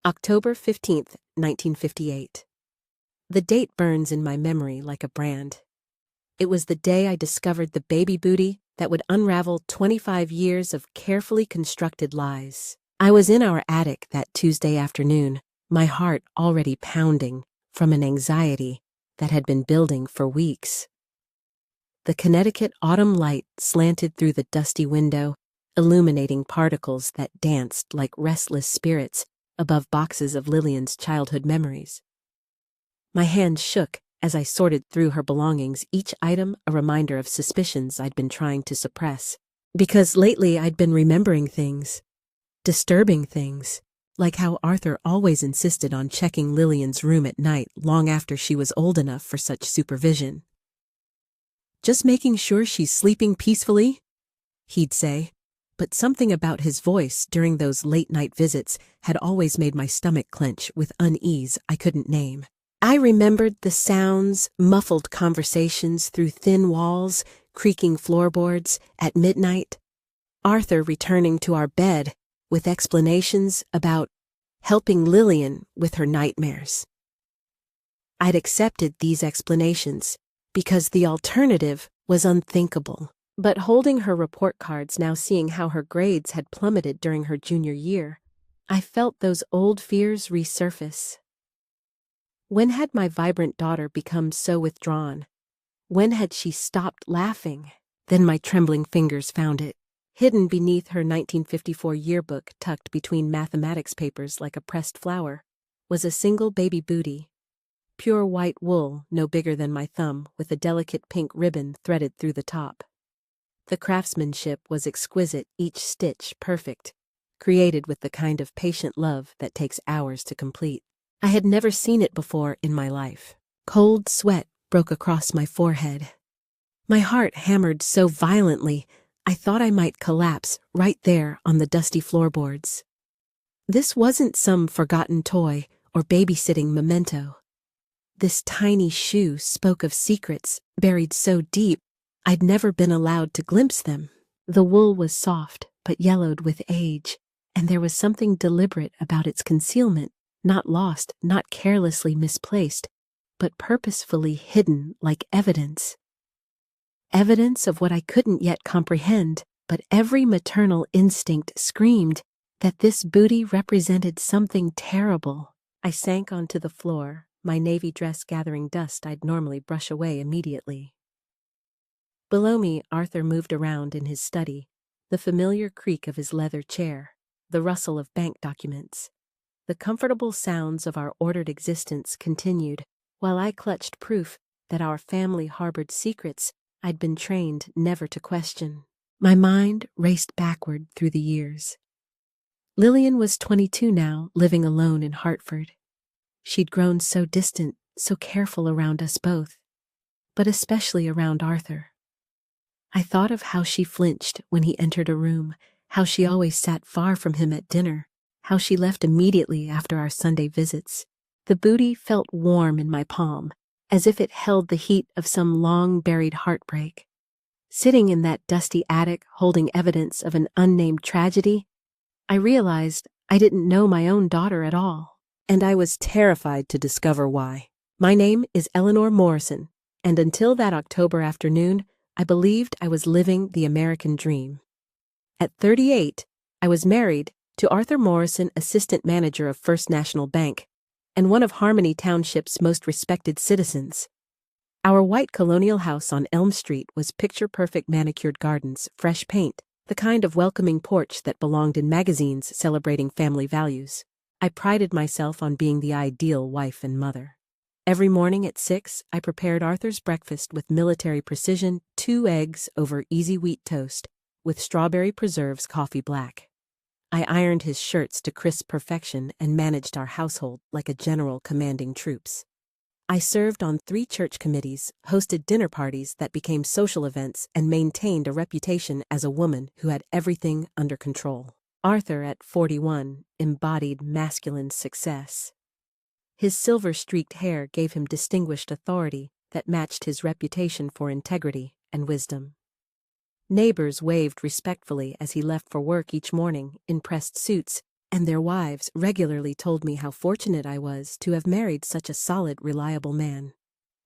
October 15th, 1958. The date burns in my memory like a brand. It was the day I discovered the baby booty that would unravel 25 years of carefully constructed lies. I was in our attic that Tuesday afternoon, my heart already pounding from an anxiety that had been building for weeks. The Connecticut autumn light slanted through the dusty window, illuminating particles that danced like restless spirits above boxes of Lillian's childhood memories. My hand shook as I sorted through her belongings, each item a reminder of suspicions I'd been trying to suppress. Because lately I'd been remembering things, disturbing things, like how Arthur always insisted on checking Lillian's room at night long after she was old enough for such supervision. "Just making sure she's sleeping peacefully," he'd say, but something about his voice during those late-night visits had always made my stomach clench with unease I couldn't name. I remembered the sounds, muffled conversations through thin walls, creaking floorboards at midnight, Arthur returning to our bed with explanations about helping Lillian with her nightmares. I'd accepted these explanations because the alternative was unthinkable. But holding her report cards, now seeing how her grades had plummeted during her junior year, I felt those old fears resurface. When had my vibrant daughter become so withdrawn? When had she stopped laughing? Then my trembling fingers found it. Hidden beneath her 1954 yearbook, tucked between mathematics papers like a pressed flower, was a single baby booty. Pure white wool, no bigger than my thumb, with a delicate pink ribbon threaded through the top. The craftsmanship was exquisite, each stitch perfect, created with the kind of patient love that takes hours to complete. I had never seen it before in my life. Cold sweat broke across my forehead. My heart hammered so violently, I thought I might collapse right there on the dusty floorboards. This wasn't some forgotten toy or babysitting memento. This tiny shoe spoke of secrets buried so deep I'd never been allowed to glimpse them. The wool was soft but yellowed with age, and there was something deliberate about its concealment, not lost, not carelessly misplaced, but purposefully hidden like evidence. Evidence of what I couldn't yet comprehend, but every maternal instinct screamed that this booty represented something terrible. I sank onto the floor, my navy dress gathering dust I'd normally brush away immediately. Below me, Arthur moved around in his study, the familiar creak of his leather chair, the rustle of bank documents. The comfortable sounds of our ordered existence continued, while I clutched proof that our family harbored secrets I'd been trained never to question. My mind raced backward through the years. Lillian was 22 now, living alone in Hartford. She'd grown so distant, so careful around us both, but especially around Arthur. I thought of how she flinched when he entered a room, how she always sat far from him at dinner, how she left immediately after our Sunday visits. The booty felt warm in my palm, as if it held the heat of some long-buried heartbreak. Sitting in that dusty attic, holding evidence of an unnamed tragedy, I realized I didn't know my own daughter at all, and I was terrified to discover why. My name is Eleanor Morrison, and until that October afternoon, I believed I was living the American dream. At 38, I was married to Arthur Morrison, assistant manager of First National Bank, and one of Harmony Township's most respected citizens. Our white colonial house on Elm Street was picture-perfect manicured gardens, fresh paint, the kind of welcoming porch that belonged in magazines celebrating family values. I prided myself on being the ideal wife and mother. Every morning at 6, I prepared Arthur's breakfast with military precision, 2 eggs over easy wheat toast, with strawberry preserves coffee black. I ironed his shirts to crisp perfection and managed our household like a general commanding troops. I served on 3 church committees, hosted dinner parties that became social events, and maintained a reputation as a woman who had everything under control. Arthur, at 41, embodied masculine success. His silver-streaked hair gave him distinguished authority that matched his reputation for integrity and wisdom. Neighbors waved respectfully as he left for work each morning in pressed suits, and their wives regularly told me how fortunate I was to have married such a solid, reliable man.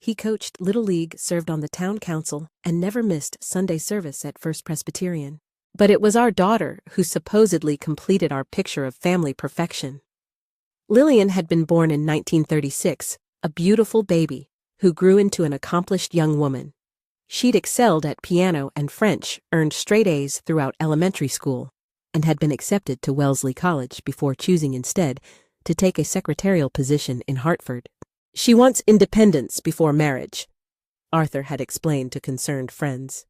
He coached Little League, served on the town council, and never missed Sunday service at First Presbyterian. But it was our daughter who supposedly completed our picture of family perfection. Lillian had been born in 1936, a beautiful baby who grew into an accomplished young woman. She'd excelled at piano and French, earned straight A's throughout elementary school, and had been accepted to Wellesley College before choosing instead to take a secretarial position in Hartford. She wants independence before marriage, Arthur had explained to concerned friends.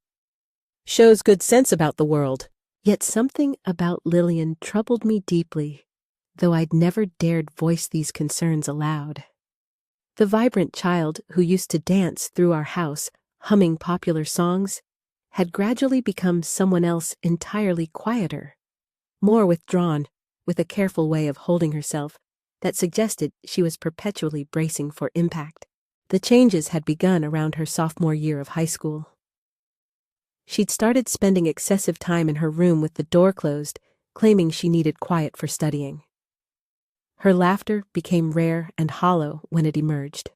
Shows good sense about the world. Yet something about Lillian troubled me deeply, though I'd never dared voice these concerns aloud. The vibrant child who used to dance through our house, humming popular songs, had gradually become someone else entirely quieter, more withdrawn, with a careful way of holding herself that suggested she was perpetually bracing for impact. The changes had begun around her sophomore year of high school. She'd started spending excessive time in her room with the door closed, claiming she needed quiet for studying. Her laughter became rare and hollow when it emerged.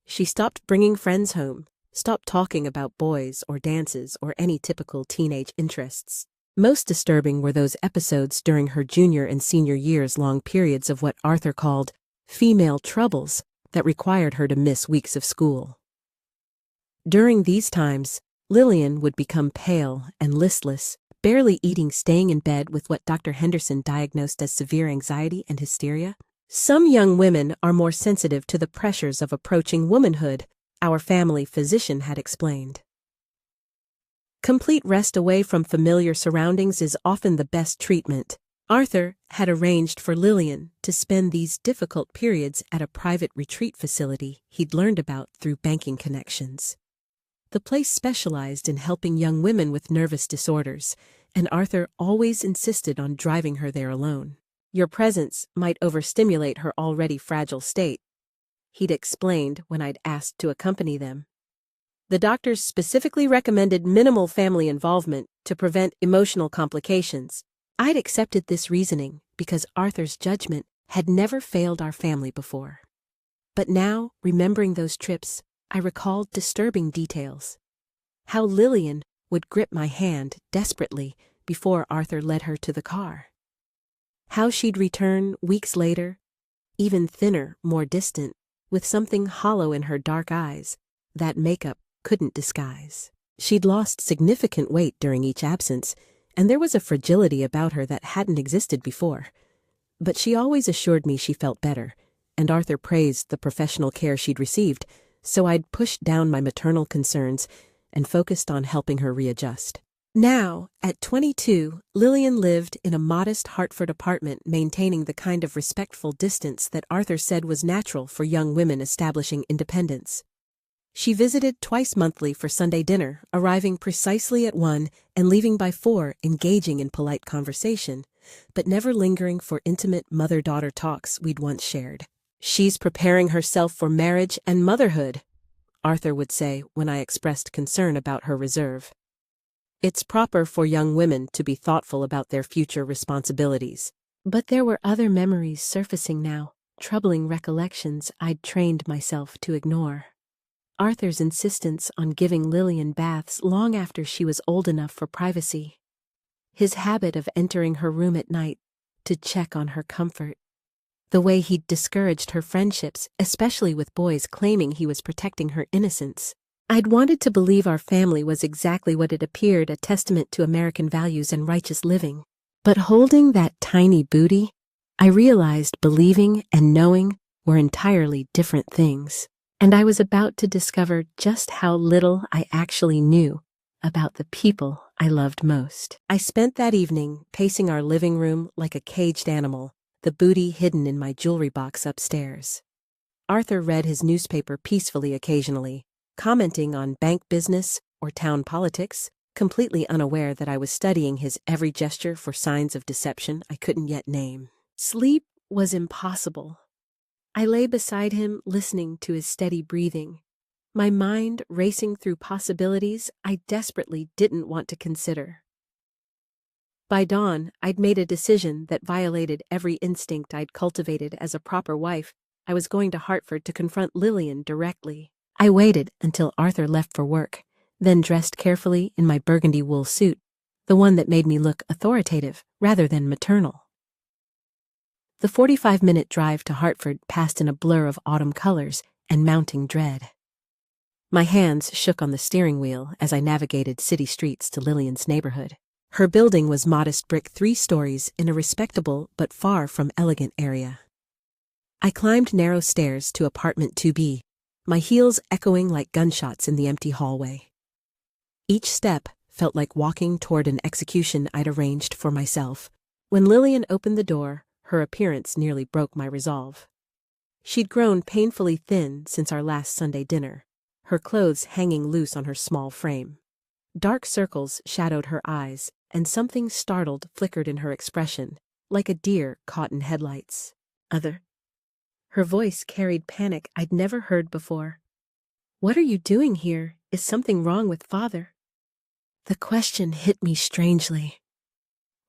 She stopped bringing friends home, stopped talking about boys or dances or any typical teenage interests. Most disturbing were those episodes during her junior and senior years, long periods of what Arthur called female troubles that required her to miss weeks of school. During these times, Lillian would become pale and listless, barely eating, staying in bed with what Dr. Henderson diagnosed as severe anxiety and hysteria. Some young women are more sensitive to the pressures of approaching womanhood, our family physician had explained. Complete rest away from familiar surroundings is often the best treatment. Arthur had arranged for Lillian to spend these difficult periods at a private retreat facility he'd learned about through banking connections. The place specialized in helping young women with nervous disorders, and Arthur always insisted on driving her there alone. Your presence might overstimulate her already fragile state, he'd explained when I'd asked to accompany them. The doctors specifically recommended minimal family involvement to prevent emotional complications. I'd accepted this reasoning because Arthur's judgment had never failed our family before. But now, remembering those trips, I recalled disturbing details. How Lillian would grip my hand desperately before Arthur led her to the car. How she'd return weeks later, even thinner, more distant, with something hollow in her dark eyes that makeup couldn't disguise. She'd lost significant weight during each absence, and there was a fragility about her that hadn't existed before. But she always assured me she felt better, and Arthur praised the professional care she'd received, so I'd pushed down my maternal concerns and focused on helping her readjust. Now, at 22, Lillian lived in a modest Hartford apartment, maintaining the kind of respectful distance that Arthur said was natural for young women establishing independence. She visited twice monthly for Sunday dinner, arriving precisely at 1 and leaving by 4, engaging in polite conversation, but never lingering for intimate mother-daughter talks we'd once shared. She's preparing herself for marriage and motherhood, Arthur would say when I expressed concern about her reserve. It's proper for young women to be thoughtful about their future responsibilities. But there were other memories surfacing now, troubling recollections I'd trained myself to ignore. Arthur's insistence on giving Lillian baths long after she was old enough for privacy. His habit of entering her room at night to check on her comfort. The way he'd discouraged her friendships, especially with boys, claiming he was protecting her innocence. I'd wanted to believe our family was exactly what it appeared, a testament to American values and righteous living. But holding that tiny booty, I realized believing and knowing were entirely different things. And I was about to discover just how little I actually knew about the people I loved most. I spent that evening pacing our living room like a caged animal, the booty hidden in my jewelry box upstairs. Arthur read his newspaper peacefully occasionally, commenting on bank business or town politics, completely unaware that I was studying his every gesture for signs of deception I couldn't yet name. Sleep was impossible. I lay beside him, listening to his steady breathing, my mind racing through possibilities I desperately didn't want to consider. By dawn, I'd made a decision that violated every instinct I'd cultivated as a proper wife. I was going to Hartford to confront Lillian directly. I waited until Arthur left for work, then dressed carefully in my burgundy wool suit, the one that made me look authoritative rather than maternal. The 45-minute drive to Hartford passed in a blur of autumn colors and mounting dread. My hands shook on the steering wheel as I navigated city streets to Lillian's neighborhood. Her building was modest brick 3 stories in a respectable but far from elegant area. I climbed narrow stairs to apartment 2B, my heels echoing like gunshots in the empty hallway. Each step felt like walking toward an execution I'd arranged for myself. When Lillian opened the door, her appearance nearly broke my resolve. She'd grown painfully thin since our last Sunday dinner, her clothes hanging loose on her small frame. Dark circles shadowed her eyes, and something startled flickered in her expression, like a deer caught in headlights. Her voice carried panic I'd never heard before. "What are you doing here? Is something wrong with Father?" The question hit me strangely.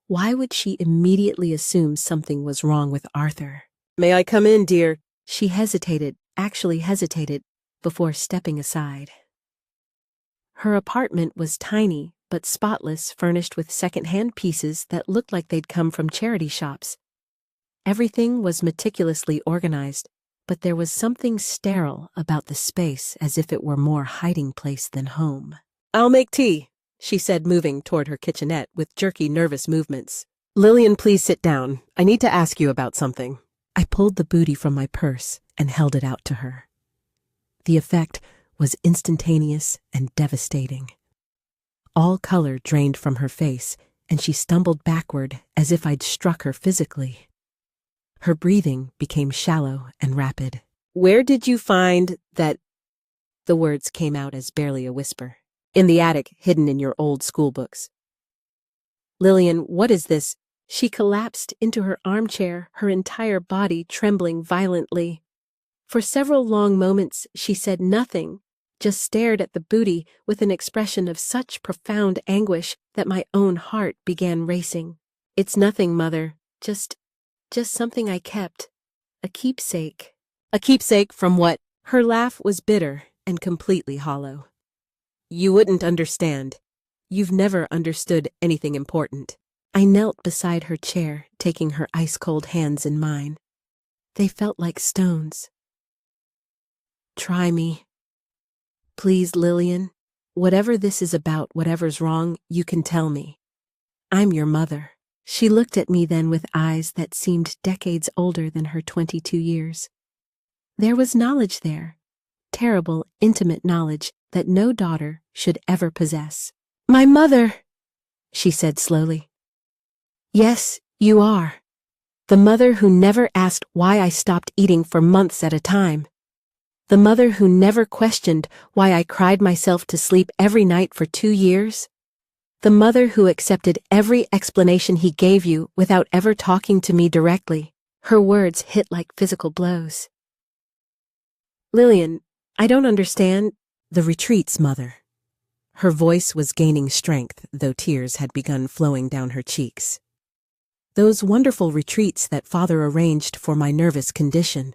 Why would she immediately assume something was wrong with Arthur? "May I come in, dear?" She actually hesitated, before stepping aside. Her apartment was tiny but spotless, furnished with second-hand pieces that looked like they'd come from charity shops. Everything was meticulously organized, but there was something sterile about the space, as if it were more hiding place than home. "I'll make tea," she said, moving toward her kitchenette with jerky, nervous movements. "Lillian, please sit down. I need to ask you about something." I pulled the booty from my purse and held it out to her. The effect was instantaneous and devastating. All color drained from her face, and she stumbled backward as if I'd struck her physically. Her breathing became shallow and rapid. "Where did you find that?" The words came out as barely a whisper. "In the attic, hidden in your old school books." "Lillian, what is this?" She collapsed into her armchair, her entire body trembling violently. For several long moments, she said nothing, just stared at the booty with an expression of such profound anguish that my own heart began racing. "It's nothing, Mother. Just something I kept. A keepsake." "A keepsake from what?" Her laugh was bitter and completely hollow. "You wouldn't understand. You've never understood anything important." I knelt beside her chair, taking her ice-cold hands in mine. They felt like stones. "Try me. Please, Lillian. Whatever this is about, whatever's wrong, you can tell me. I'm your mother." She looked at me then with eyes that seemed decades older than her 22 years. There was knowledge there, terrible, intimate knowledge that no daughter should ever possess. "My mother," she said slowly. "Yes, you are. The mother who never asked why I stopped eating for months at a time. The mother who never questioned why I cried myself to sleep every night for 2 years. The mother who accepted every explanation he gave you without ever talking to me directly." Her words hit like physical blows. "Lillian, I don't understand." "The retreats, Mother." Her voice was gaining strength, though tears had begun flowing down her cheeks. "Those wonderful retreats that Father arranged for my nervous condition.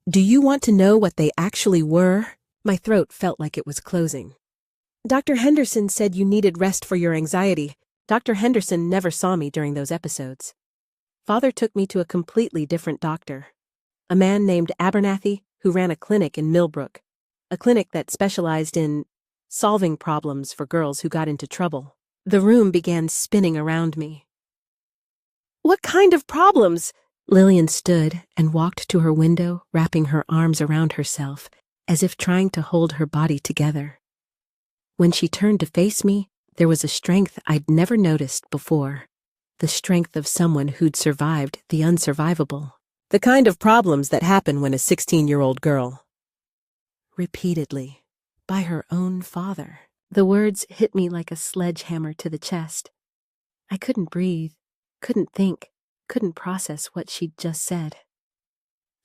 Do you want to know what they actually were?" My throat felt like it was closing. "Dr. Henderson said you needed rest for your anxiety. Dr. Henderson never saw me during those episodes. Father took me to a completely different doctor. A man named Abernathy who ran a clinic in Millbrook. A clinic that specialized in solving problems for girls who got into trouble." The room began spinning around me. "What kind of problems?" Lillian stood and walked to her window, wrapping her arms around herself, as if trying to hold her body together. When she turned to face me, there was a strength I'd never noticed before, the strength of someone who'd survived the unsurvivable. "The kind of problems that happen when a 16-year-old girl." Repeatedly, by her own father. The words hit me like a sledgehammer to the chest. I couldn't breathe, couldn't think, couldn't process what she'd just said.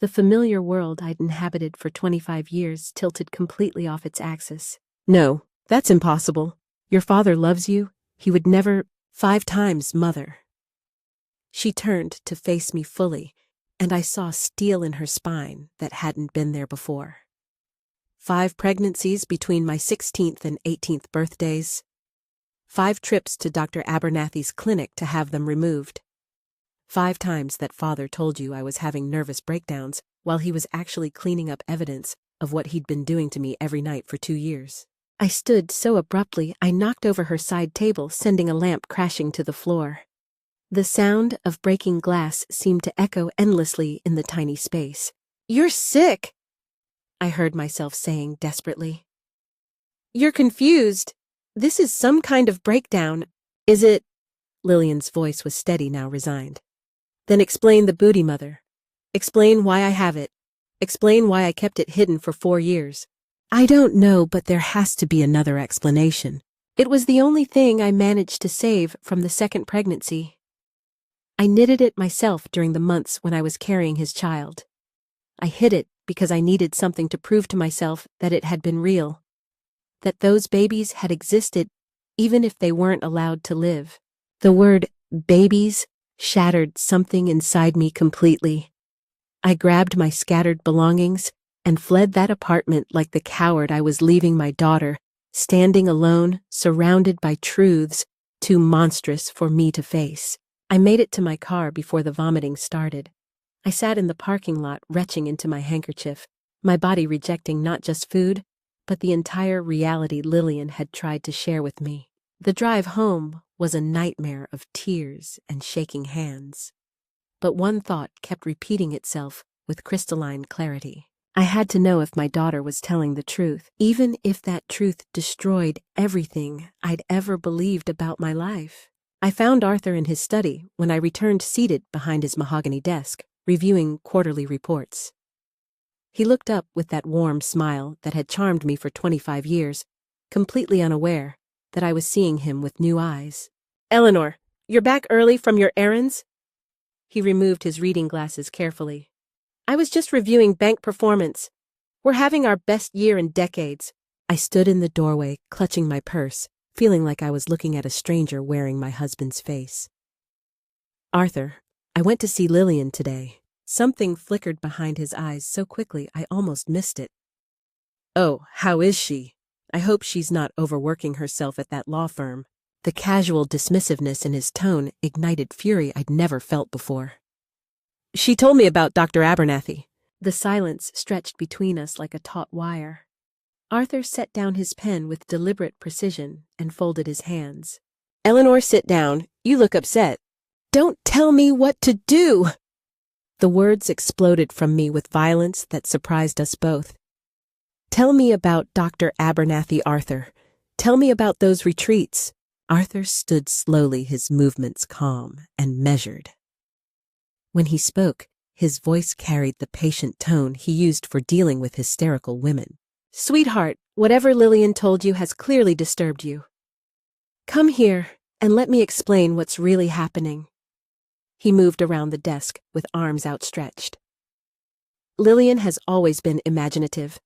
The familiar world I'd inhabited for 25 years tilted completely off its axis. "No, that's impossible. Your father loves you. He would never..." 5 times, mother. She turned to face me fully, and I saw steel in her spine that hadn't been there before. 5 pregnancies between my 16th and 18th birthdays. 5 trips to Dr. Abernathy's clinic to have them removed. 5 times that father told you I was having nervous breakdowns while he was actually cleaning up evidence of what he'd been doing to me every night for 2 years. I stood so abruptly I knocked over her side table, sending a lamp crashing to the floor. The sound of breaking glass seemed to echo endlessly in the tiny space. "You're sick," I heard myself saying desperately. "You're confused. This is some kind of breakdown. Is it?" Lillian's voice was steady now, resigned. "Then explain the booty, mother. Explain why I have it. Explain why I kept it hidden for 4 years. I don't know, but there has to be another explanation. It was the only thing I managed to save from the second pregnancy. I knitted it myself during the months when I was carrying his child. I hid it because I needed something to prove to myself that it had been real, that those babies had existed even if they weren't allowed to live." The word babies shattered something inside me completely. I grabbed my scattered belongings and fled that apartment like the coward I was, leaving my daughter, standing alone, surrounded by truths too monstrous for me to face. I made it to my car before the vomiting started. I sat in the parking lot, retching into my handkerchief, my body rejecting not just food, but the entire reality Lillian had tried to share with me. The drive home was a nightmare of tears and shaking hands. But one thought kept repeating itself with crystalline clarity. I had to know if my daughter was telling the truth, even if that truth destroyed everything I'd ever believed about my life. I found Arthur in his study when I returned, seated behind his mahogany desk, reviewing quarterly reports. He looked up with that warm smile that had charmed me for 25 years, completely unaware that I was seeing him with new eyes. "Eleanor, you're back early from your errands?" He removed his reading glasses carefully. "I was just reviewing bank performance. We're having our best year in decades." I stood in the doorway, clutching my purse, feeling like I was looking at a stranger wearing my husband's face. "Arthur, I went to see Lillian today." Something flickered behind his eyes so quickly I almost missed it. "Oh, how is she? I hope she's not overworking herself at that law firm." The casual dismissiveness in his tone ignited fury I'd never felt before. "She told me about Dr. Abernathy." The silence stretched between us like a taut wire. Arthur set down his pen with deliberate precision and folded his hands. "Eleanor, sit down. You look upset." "Don't tell me what to do!" The words exploded from me with violence that surprised us both. "Tell me about Dr. Abernathy, Arthur. Tell me about those retreats." Arthur stood slowly, his movements calm and measured. When he spoke, his voice carried the patient tone he used for dealing with hysterical women. "Sweetheart, whatever Lillian told you has clearly disturbed you. Come here and let me explain what's really happening." He moved around the desk with arms outstretched. "Lillian has always been imaginative.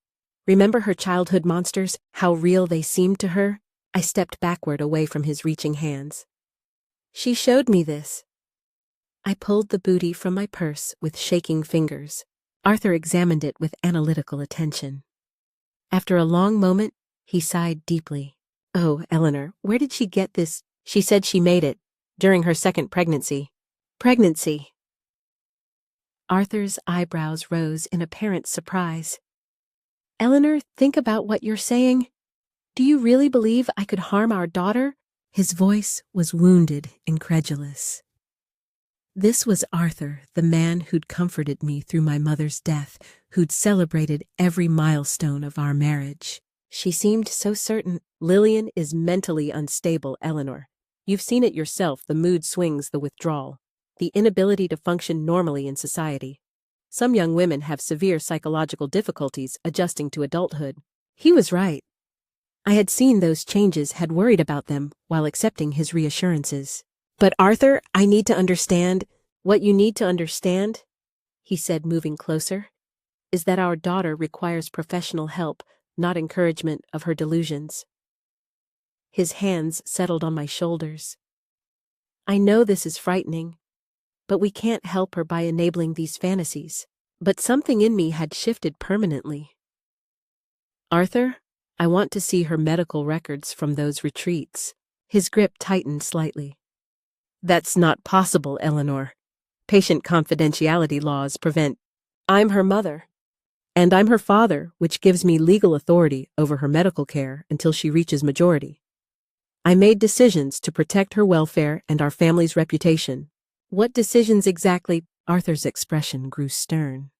Remember her childhood monsters, how real they seemed to her?" I stepped backward away from his reaching hands. "She showed me this." I pulled the booty from my purse with shaking fingers. Arthur examined it with analytical attention. After a long moment, he sighed deeply. "Oh, Eleanor, where did she get this?" "She said she made it during her second pregnancy." "Pregnancy?" Arthur's eyebrows rose in apparent surprise. "Eleanor, think about what you're saying. Do you really believe I could harm our daughter?" His voice was wounded, incredulous. This was Arthur, the man who'd comforted me through my mother's death, who'd celebrated every milestone of our marriage. She seemed so certain. "Lillian is mentally unstable, Eleanor. You've seen it yourself, the mood swings, the withdrawal, the inability to function normally in society. Some young women have severe psychological difficulties adjusting to adulthood." He was right. I had seen those changes, had worried about them while accepting his reassurances. "But Arthur, I need to understand." "What you need to understand," he said, moving closer, "is that our daughter requires professional help, not encouragement of her delusions." His hands settled on my shoulders. I know this is frightening, but we can't help her by enabling these fantasies. But something in me had shifted permanently. Arthur, I want to see her medical records from those retreats. His grip tightened slightly. That's not possible, Eleanor. Patient confidentiality laws prevent. I'm her mother. And I'm her father, which gives me legal authority over her medical care until she reaches majority. I made decisions to protect her welfare and our family's reputation. What decisions exactly? Arthur's expression grew stern.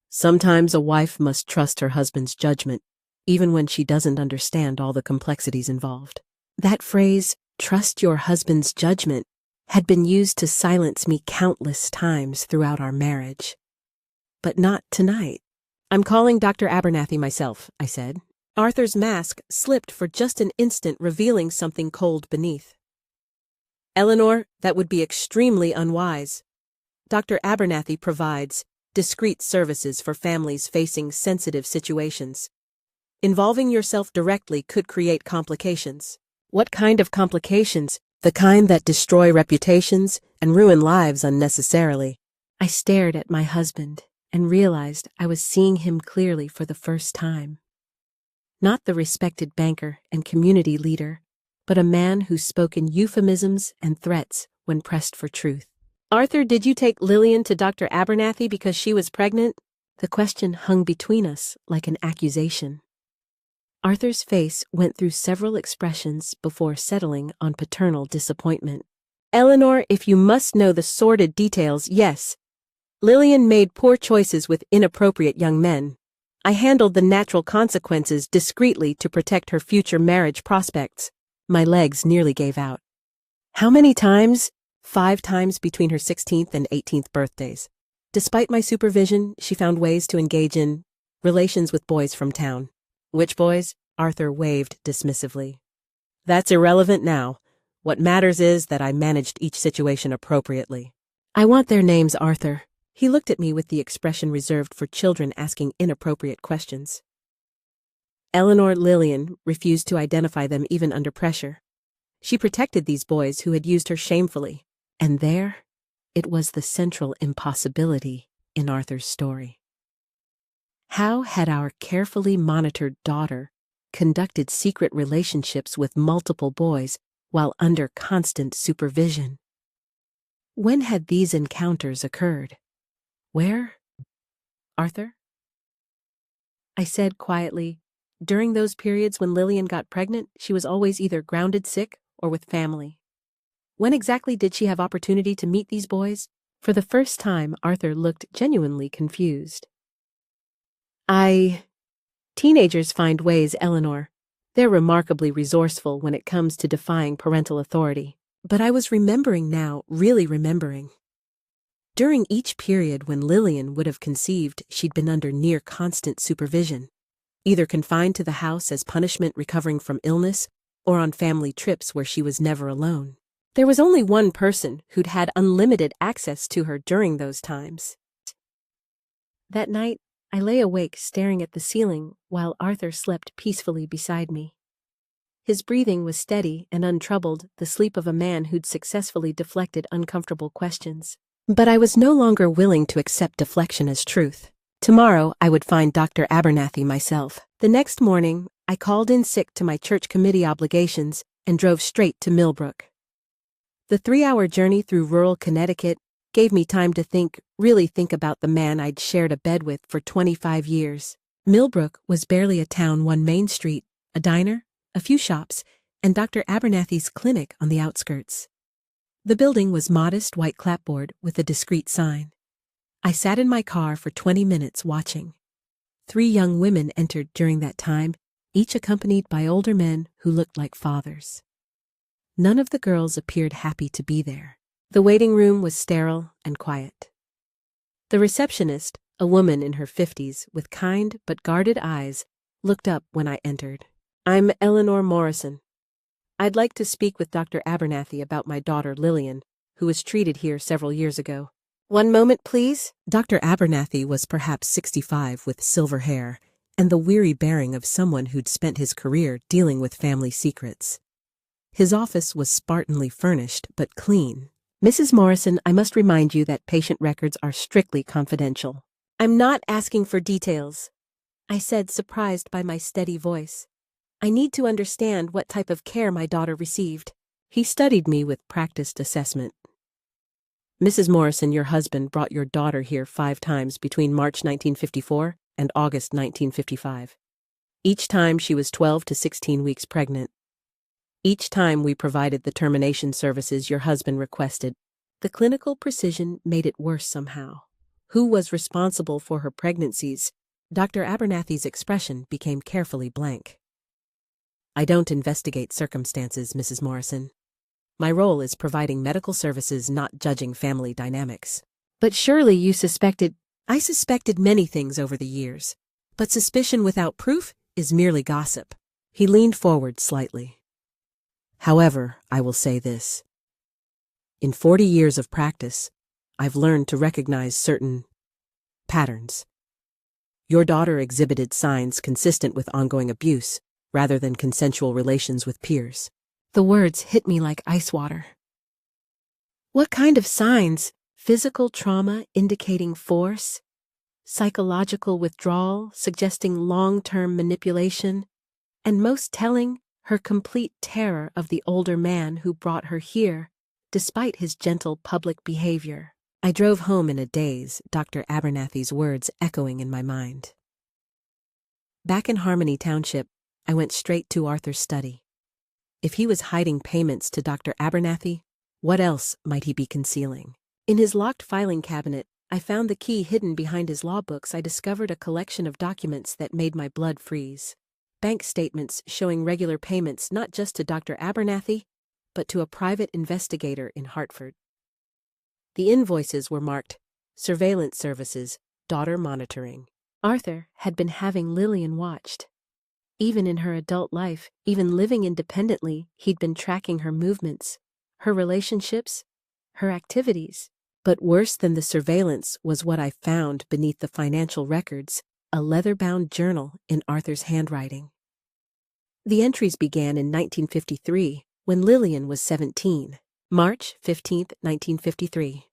Sometimes a wife must trust her husband's judgment, even when she doesn't understand all the complexities involved. That phrase, trust your husband's judgment, had been used to silence me countless times throughout our marriage. But not tonight. I'm calling Dr. Abernathy myself, I said. Arthur's mask slipped for just an instant, revealing something cold beneath. Eleanor, that would be extremely unwise. Dr. Abernathy provides discreet services for families facing sensitive situations. Involving yourself directly could create complications. What kind of complications? The kind that destroy reputations and ruin lives unnecessarily. I stared at my husband and realized I was seeing him clearly for the first time. Not the respected banker and community leader, but a man who spoke in euphemisms and threats when pressed for truth. Arthur, did you take Lillian to Dr. Abernathy because she was pregnant? The question hung between us like an accusation. Arthur's face went through several expressions before settling on paternal disappointment. Eleanor, if you must know the sordid details, yes. Lillian made poor choices with inappropriate young men. I handled the natural consequences discreetly to protect her future marriage prospects. My legs nearly gave out. How many times? 5 times between her 16th and 18th birthdays. Despite my supervision, she found ways to engage in relations with boys from town. Which boys? Arthur waved dismissively. That's irrelevant now. What matters is that I managed each situation appropriately. I want their names, Arthur. He looked at me with the expression reserved for children asking inappropriate questions. Eleanor Lillian refused to identify them even under pressure. She protected these boys who had used her shamefully. And there, it was the central impossibility in Arthur's story. How had our carefully monitored daughter conducted secret relationships with multiple boys while under constant supervision? When had these encounters occurred? Where? Arthur? I said quietly, during those periods when Lillian got pregnant, she was always either grounded sick or with family. When exactly did she have opportunity to meet these boys? For the first time, Arthur looked genuinely confused. Teenagers find ways, Eleanor. They're remarkably resourceful when it comes to defying parental authority. But I was remembering now, really remembering. During each period when Lillian would have conceived, she'd been under near constant supervision, either confined to the house as punishment recovering from illness, or on family trips where she was never alone. There was only one person who'd had unlimited access to her during those times. That night, I lay awake staring at the ceiling while Arthur slept peacefully beside me. His breathing was steady and untroubled, the sleep of a man who'd successfully deflected uncomfortable questions. But I was no longer willing to accept deflection as truth. Tomorrow, I would find Dr. Abernathy myself. The next morning, I called in sick to my church committee obligations and drove straight to Millbrook. The 3-hour journey through rural Connecticut gave me time to really think about the man I'd shared a bed with for 25 years. Millbrook was barely a town, one main street, a diner, a few shops, and Dr. Abernathy's clinic on the outskirts. The building was modest white clapboard with a discreet sign. I sat in my car for 20 minutes watching. 3 young women entered during that time, each accompanied by older men who looked like fathers. None of the girls appeared happy to be there. The waiting room was sterile and quiet. The receptionist, a woman in her 50s with kind but guarded eyes, looked up when I entered. I'm Eleanor Morrison. I'd like to speak with Dr. Abernathy about my daughter Lillian, who was treated here several years ago. One moment, please. Dr. Abernathy was perhaps 65 with silver hair and the weary bearing of someone who'd spent his career dealing with family secrets. His office was spartanly furnished, but clean. Mrs. Morrison, I must remind you that patient records are strictly confidential. I'm not asking for details, I said, surprised by my steady voice. I need to understand what type of care my daughter received. He studied me with practiced assessment. Mrs. Morrison, your husband brought your daughter here 5 times between March 1954 and August 1955. Each time she was 12 to 16 weeks pregnant. Each time we provided the termination services your husband requested. The clinical precision made it worse somehow. Who was responsible for her pregnancies? Dr. Abernathy's expression became carefully blank. I don't investigate circumstances, Mrs. Morrison. My role is providing medical services, not judging family dynamics. But surely you suspected— I suspected many things over the years. But suspicion without proof is merely gossip. He leaned forward slightly. However, I will say this. In 40 years of practice, I've learned to recognize certain patterns. Your daughter exhibited signs consistent with ongoing abuse, rather than consensual relations with peers. The words hit me like ice water. What kind of signs? Physical trauma indicating force? Psychological withdrawal suggesting long-term manipulation? And most telling, her complete terror of the older man who brought her here, despite his gentle public behavior. I drove home in a daze, Dr. Abernathy's words echoing in my mind. Back in Harmony Township, I went straight to Arthur's study. If he was hiding payments to Dr. Abernathy, what else might he be concealing? In his locked filing cabinet, I found the key hidden behind his law books. I discovered a collection of documents that made my blood freeze. Bank statements showing regular payments not just to Dr. Abernathy, but to a private investigator in Hartford. The invoices were marked Surveillance Services, Daughter Monitoring. Arthur had been having Lillian watched. Even in her adult life, even living independently, he'd been tracking her movements, her relationships, her activities. But worse than the surveillance was what I found beneath the financial records, a leather-bound journal in Arthur's handwriting. The entries began in 1953, when Lillian was 17. March 15, 1953.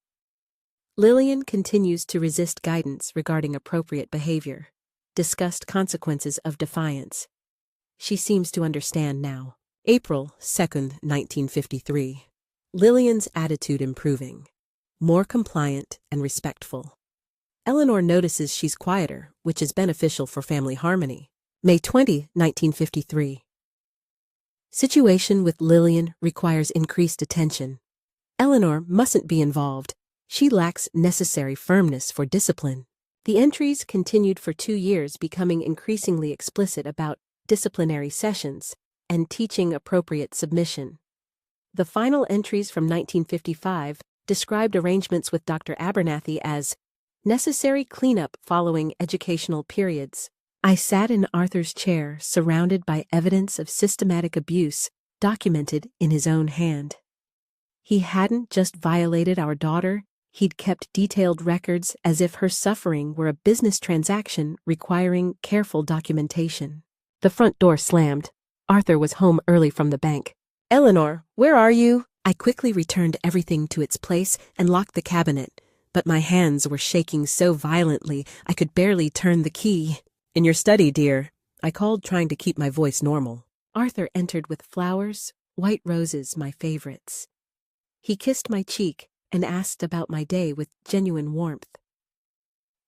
Lillian continues to resist guidance regarding appropriate behavior. Discussed consequences of defiance. She seems to understand now. April 2, 1953. Lillian's attitude improving. More compliant and respectful. Eleanor notices she's quieter, which is beneficial for family harmony. May 20, 1953. Situation with Lillian requires increased attention. Eleanor mustn't be involved. She lacks necessary firmness for discipline. The entries continued for 2 years, becoming increasingly explicit about disciplinary sessions and teaching appropriate submission. The final entries from 1955 described arrangements with Dr. Abernathy as necessary cleanup following educational periods. I sat in Arthur's chair, surrounded by evidence of systematic abuse documented in his own hand. He hadn't just violated our daughter, he'd kept detailed records as if her suffering were a business transaction requiring careful documentation. The front door slammed. Arthur was home early from the bank. "Eleanor, where are you?" I quickly returned everything to its place and locked the cabinet, but my hands were shaking so violently I could barely turn the key. "In your study, dear," I called, trying to keep my voice normal. Arthur entered with flowers, white roses, my favorites. He kissed my cheek and asked about my day with genuine warmth.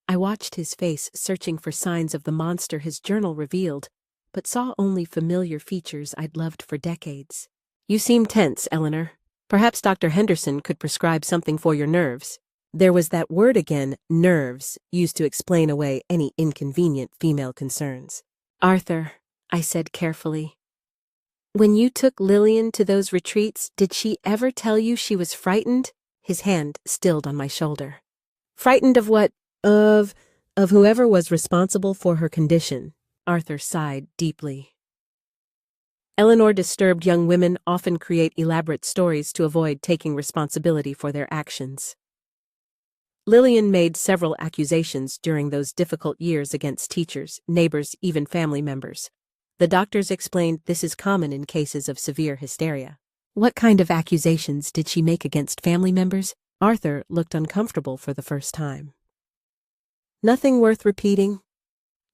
I watched his face, searching for signs of the monster his journal revealed, but saw only familiar features I'd loved for decades. "You seem tense, Eleanor. Perhaps Dr. Henderson could prescribe something for your nerves." There was that word again, nerves, used to explain away any inconvenient female concerns. "Arthur," I said carefully, "when you took Lillian to those retreats, did she ever tell you she was frightened?" His hand stilled on my shoulder. "Frightened of what? Of whoever was responsible for her condition." Arthur sighed deeply. Eleanor, disturbed young women often create elaborate stories to avoid taking responsibility for their actions. Lillian made several accusations during those difficult years against teachers, neighbors, even family members. The doctors explained this is common in cases of severe hysteria. What kind of accusations did she make against family members? Arthur looked uncomfortable for the first time. Nothing worth repeating.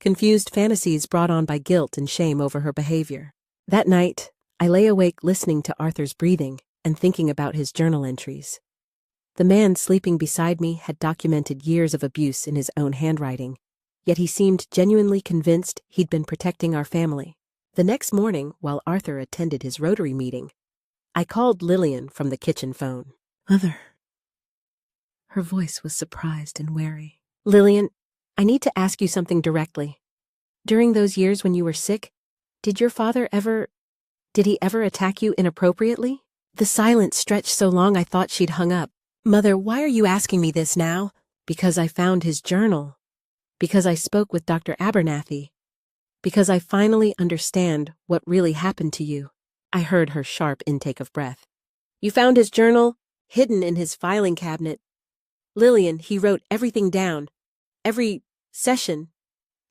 Confused fantasies brought on by guilt and shame over her behavior. That night, I lay awake listening to Arthur's breathing and thinking about his journal entries. The man sleeping beside me had documented years of abuse in his own handwriting, yet he seemed genuinely convinced he'd been protecting our family. The next morning, while Arthur attended his Rotary meeting, I called Lillian from the kitchen phone. Mother. Her voice was surprised and wary. Lillian, I need to ask you something directly. During those years when you were sick, did he ever attack you inappropriately? The silence stretched so long I thought she'd hung up. Mother, why are you asking me this now? Because I found his journal. Because I spoke with Dr. Abernathy. Because I finally understand what really happened to you. I heard her sharp intake of breath. You found his journal, hidden in his filing cabinet. Lillian, he wrote everything down. Every session.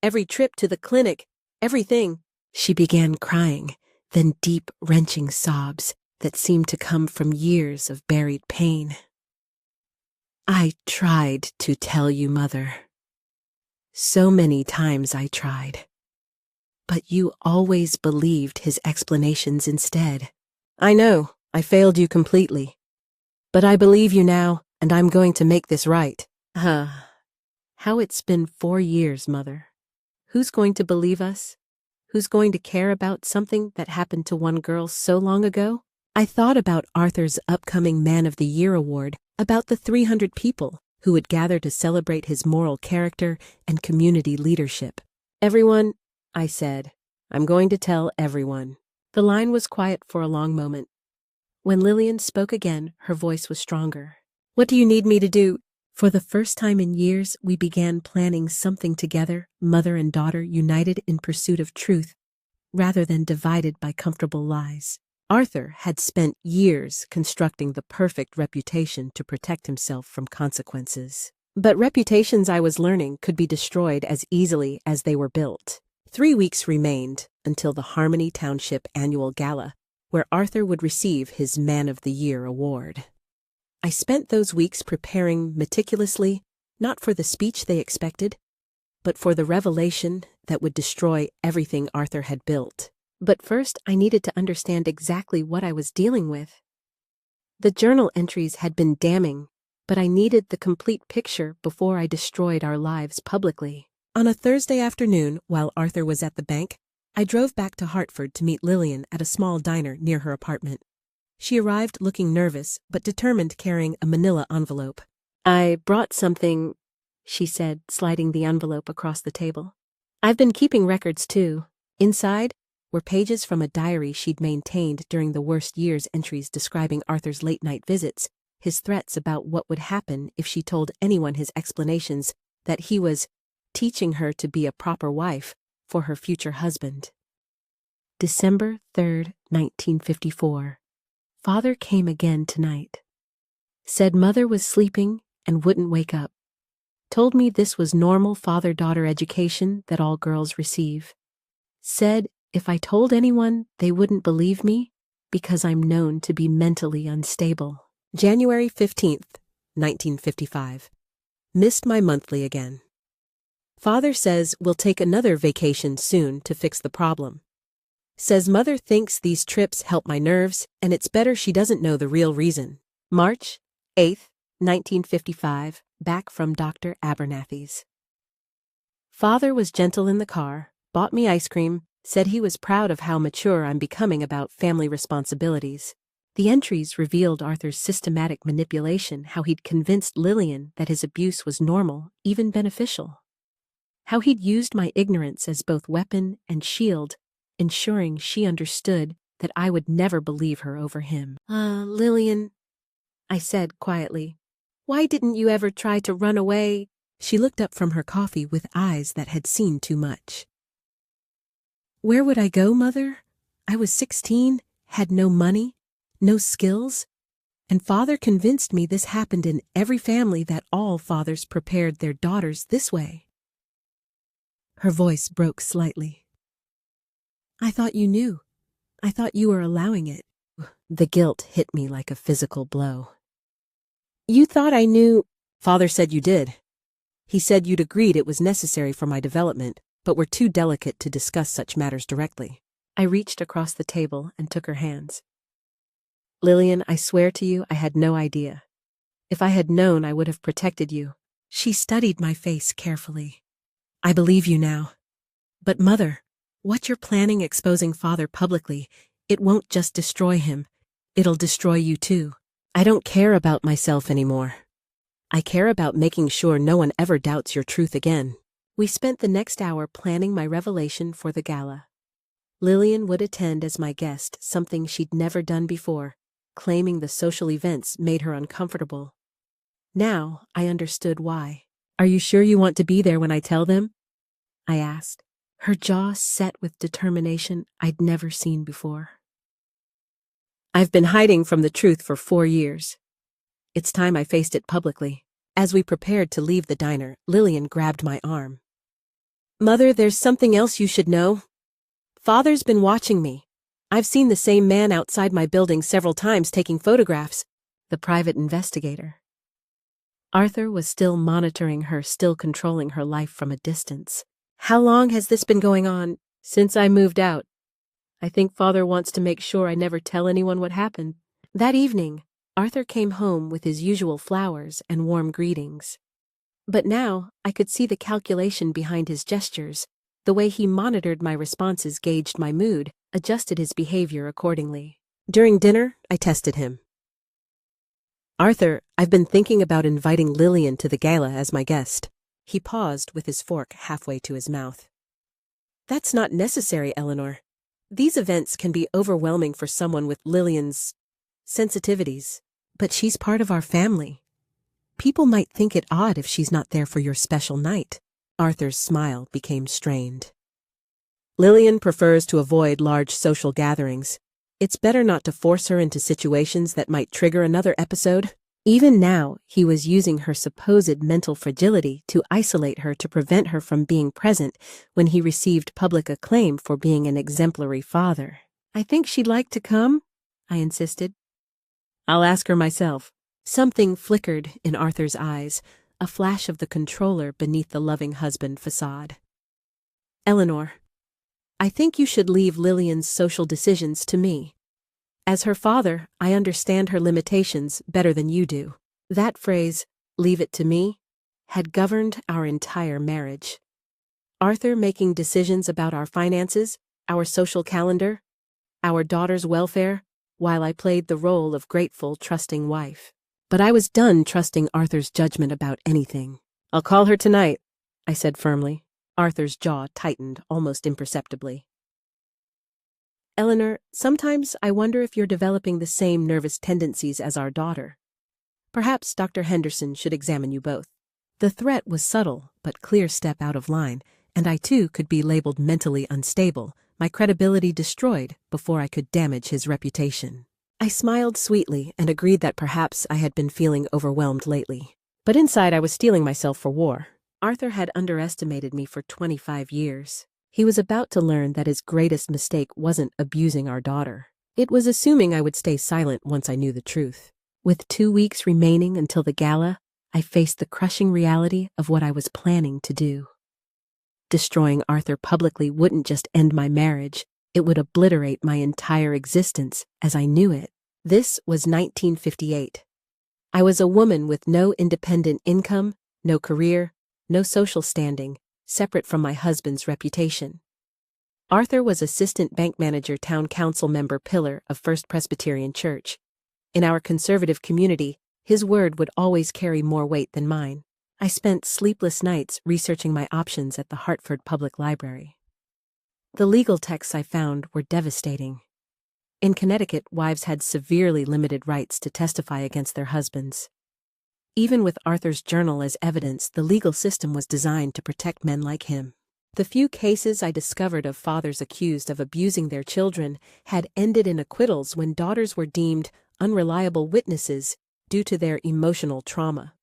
Every trip to the clinic. Everything. She began crying, then deep, wrenching sobs that seemed to come from years of buried pain. I tried to tell you, Mother. So many times I tried. But you always believed his explanations instead. I know, I failed you completely. But I believe you now, and I'm going to make this right. How it's been 4 years, Mother. Who's going to believe us? Who's going to care about something that happened to one girl so long ago? I thought about Arthur's upcoming Man of the Year award, about the 300 people who would gather to celebrate his moral character and community leadership. Everyone, I said, I'm going to tell everyone. The line was quiet for a long moment. When Lillian spoke again, her voice was stronger. What do you need me to do? For the first time in years, we began planning something together, mother and daughter united in pursuit of truth, rather than divided by comfortable lies. Arthur had spent years constructing the perfect reputation to protect himself from consequences. But reputations, I was learning, could be destroyed as easily as they were built. 3 weeks remained until the Harmony Township Annual Gala, where Arthur would receive his Man of the Year award. I spent those weeks preparing meticulously, not for the speech they expected, but for the revelation that would destroy everything Arthur had built. But first, I needed to understand exactly what I was dealing with. The journal entries had been damning, but I needed the complete picture before I destroyed our lives publicly. On a Thursday afternoon, while Arthur was at the bank, I drove back to Hartford to meet Lillian at a small diner near her apartment. She arrived looking nervous, but determined, carrying a manila envelope. I brought something, she said, sliding the envelope across the table. I've been keeping records, too. Inside were pages from a diary she'd maintained during the worst years, entries describing Arthur's late-night visits, his threats about what would happen if she told anyone his explanations, that he was teaching her to be a proper wife for her future husband. December 3rd, 1954. Father came again tonight. Said Mother was sleeping and wouldn't wake up. Told me this was normal father-daughter education that all girls receive. Said if I told anyone, they wouldn't believe me because I'm known to be mentally unstable. January 15th, 1955. Missed my monthly again. Father says we'll take another vacation soon to fix the problem. Says Mother thinks these trips help my nerves, and it's better she doesn't know the real reason. March 8th, 1955, back from Dr. Abernathy's. Father was gentle in the car, bought me ice cream, said he was proud of how mature I'm becoming about family responsibilities. The entries revealed Arthur's systematic manipulation, how he'd convinced Lillian that his abuse was normal, even beneficial. How he'd used my ignorance as both weapon and shield, ensuring she understood that I would never believe her over him. Lillian, I said quietly, why didn't you ever try to run away? She looked up from her coffee with eyes that had seen too much. Where would I go, Mother? I was 16, had no money, no skills, and Father convinced me this happened in every family, that all fathers prepared their daughters this way. Her voice broke slightly. I thought you knew. I thought you were allowing it. The guilt hit me like a physical blow. You thought I knew? Father said you did. He said you'd agreed it was necessary for my development, but were too delicate to discuss such matters directly. I reached across the table and took her hands. Lillian, I swear to you, I had no idea. If I had known, I would have protected you. She studied my face carefully. I believe you now. But Mother, what you're planning exposing Father publicly, it won't just destroy him. It'll destroy you too. I don't care about myself anymore. I care about making sure no one ever doubts your truth again. We spent the next hour planning my revelation for the gala. Lillian would attend as my guest, something she'd never done before, claiming the social events made her uncomfortable. Now, I understood why. Are you sure you want to be there when I tell them? I asked, her jaw set with determination I'd never seen before. I've been hiding from the truth for 4 years. It's time I faced it publicly. As we prepared to leave the diner, Lillian grabbed my arm. Mother, there's something else you should know. Father's been watching me. I've seen the same man outside my building several times taking photographs. The private investigator. Arthur was still monitoring her, still controlling her life from a distance. How long has this been going on? Since I moved out. I think Father wants to make sure I never tell anyone what happened. That evening, Arthur came home with his usual flowers and warm greetings. But now, I could see the calculation behind his gestures. The way he monitored my responses gauged my mood, adjusted his behavior accordingly. During dinner, I tested him. Arthur, I've been thinking about inviting Lillian to the gala as my guest. He paused with his fork halfway to his mouth. That's not necessary, Eleanor. These events can be overwhelming for someone with Lillian's sensitivities, but she's part of our family. People might think it odd if she's not there for your special night. Arthur's smile became strained. Lillian prefers to avoid large social gatherings. It's better not to force her into situations that might trigger another episode. Even now, he was using her supposed mental fragility to isolate her to prevent her from being present when he received public acclaim for being an exemplary father. I think she'd like to come, I insisted. I'll ask her myself. Something flickered in Arthur's eyes, a flash of the controller beneath the loving husband facade. Eleanor, I think you should leave Lillian's social decisions to me. As her father, I understand her limitations better than you do. That phrase, leave it to me, had governed our entire marriage. Arthur making decisions about our finances, our social calendar, our daughter's welfare, while I played the role of grateful, trusting wife. But I was done trusting Arthur's judgment about anything. I'll call her tonight, I said firmly. Arthur's jaw tightened almost imperceptibly. Eleanor, sometimes I wonder if you're developing the same nervous tendencies as our daughter. Perhaps Dr. Henderson should examine you both. The threat was subtle, but clear step out of line, and I too could be labeled mentally unstable, my credibility destroyed before I could damage his reputation. I smiled sweetly and agreed that perhaps I had been feeling overwhelmed lately. But inside I was steeling myself for war. Arthur had underestimated me for 25 years. He was about to learn that his greatest mistake wasn't abusing our daughter. It was assuming I would stay silent once I knew the truth. With 2 weeks remaining until the gala, I faced the crushing reality of what I was planning to do. Destroying Arthur publicly wouldn't just end my marriage, it would obliterate my entire existence as I knew it. This was 1958. I was a woman with no independent income, no career, no social standing, separate from my husband's reputation. Arthur was assistant bank manager, town council member, pillar of First Presbyterian Church. In our conservative community, his word would always carry more weight than mine. I spent sleepless nights researching my options at the Hartford Public Library. The legal texts I found were devastating. In Connecticut, wives had severely limited rights to testify against their husbands. Even with Arthur's journal as evidence, the legal system was designed to protect men like him. The few cases I discovered of fathers accused of abusing their children had ended in acquittals when daughters were deemed unreliable witnesses due to their emotional trauma.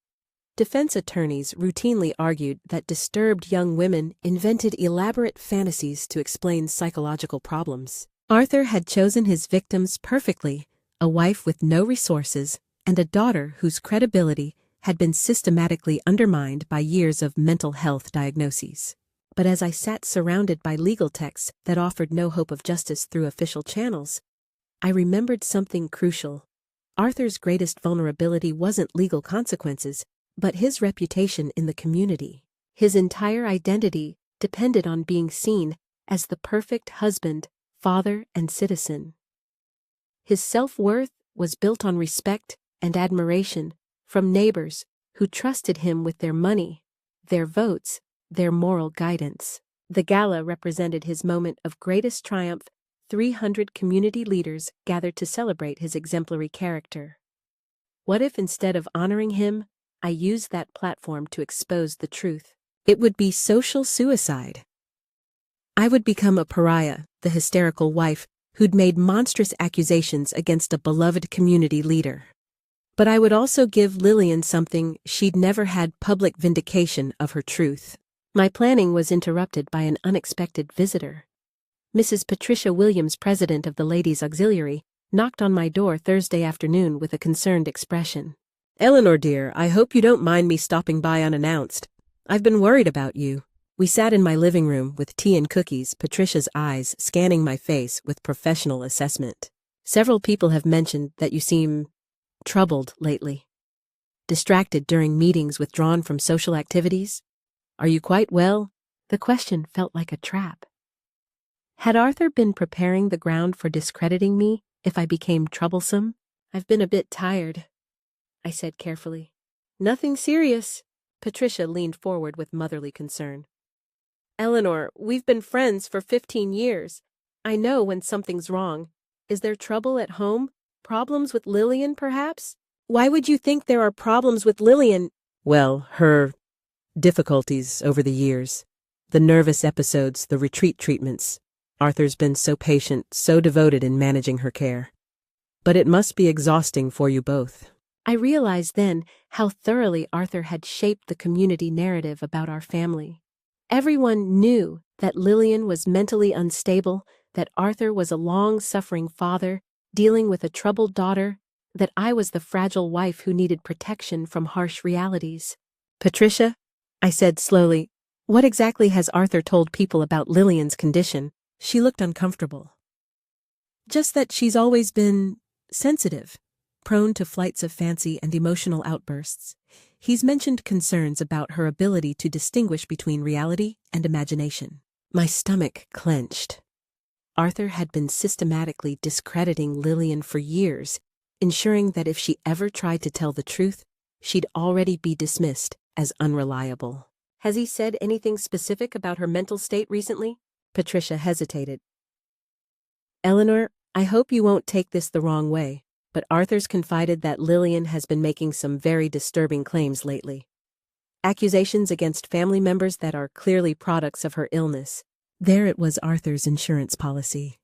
Defense attorneys routinely argued that disturbed young women invented elaborate fantasies to explain psychological problems. Arthur had chosen his victims perfectly, a wife with no resources, and a daughter whose credibility had been systematically undermined by years of mental health diagnoses. But as I sat surrounded by legal texts that offered no hope of justice through official channels, I remembered something crucial. Arthur's greatest vulnerability wasn't legal consequences, but his reputation in the community. His entire identity depended on being seen as the perfect husband, father, and citizen. His self-worth was built on respect and admiration from neighbors who trusted him with their money, their votes, their moral guidance. The gala represented his moment of greatest triumph. 300 community leaders gathered to celebrate his exemplary character. What if instead of honoring him, I used that platform to expose the truth? It would be social suicide. I would become a pariah, the hysterical wife who'd made monstrous accusations against a beloved community leader. But I would also give Lillian something she'd never had: public vindication of her truth. My planning was interrupted by an unexpected visitor. Mrs. Patricia Williams, president of the Ladies' Auxiliary, knocked on my door Thursday afternoon with a concerned expression. "Eleanor, dear, I hope you don't mind me stopping by unannounced. I've been worried about you." We sat in my living room with tea and cookies, Patricia's eyes scanning my face with professional assessment. "Several people have mentioned that you seem troubled lately. Distracted during meetings, withdrawn from social activities. Are you quite well?" The question felt like a trap. Had Arthur been preparing the ground for discrediting me if I became troublesome? "I've been a bit tired," I said carefully. "Nothing serious." Patricia leaned forward with motherly concern. "Eleanor, we've been friends for 15 years. I know when something's wrong. Is there trouble at home? Problems with Lillian, perhaps?" "Why would you think there are problems with Lillian?" "Well, her difficulties over the years. The nervous episodes, the retreat treatments. Arthur's been so patient, so devoted in managing her care. But it must be exhausting for you both." I realized then how thoroughly Arthur had shaped the community narrative about our family. Everyone knew that Lillian was mentally unstable, that Arthur was a long-suffering father dealing with a troubled daughter, that I was the fragile wife who needed protection from harsh realities. "Patricia," I said slowly, "what exactly has Arthur told people about Lillian's condition?" She looked uncomfortable. "Just that she's always been sensitive, prone to flights of fancy and emotional outbursts. He's mentioned concerns about her ability to distinguish between reality and imagination." My stomach clenched. Arthur had been systematically discrediting Lillian for years, ensuring that if she ever tried to tell the truth, she'd already be dismissed as unreliable. "Has he said anything specific about her mental state recently?" Patricia hesitated. "Eleanor, I hope you won't take this the wrong way, but Arthur's confided that Lillian has been making some very disturbing claims lately. Accusations against family members that are clearly products of her illness." There it was, Arthur's insurance policy.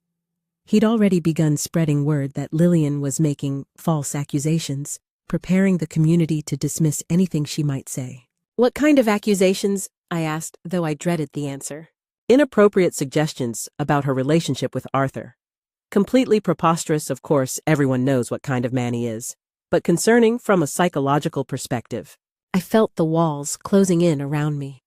He'd already begun spreading word that Lillian was making false accusations, preparing the community to dismiss anything she might say. "What kind of accusations?" I asked, though I dreaded the answer. "Inappropriate suggestions about her relationship with Arthur. Completely preposterous, of course, everyone knows what kind of man he is, but concerning from a psychological perspective." I felt the walls closing in around me.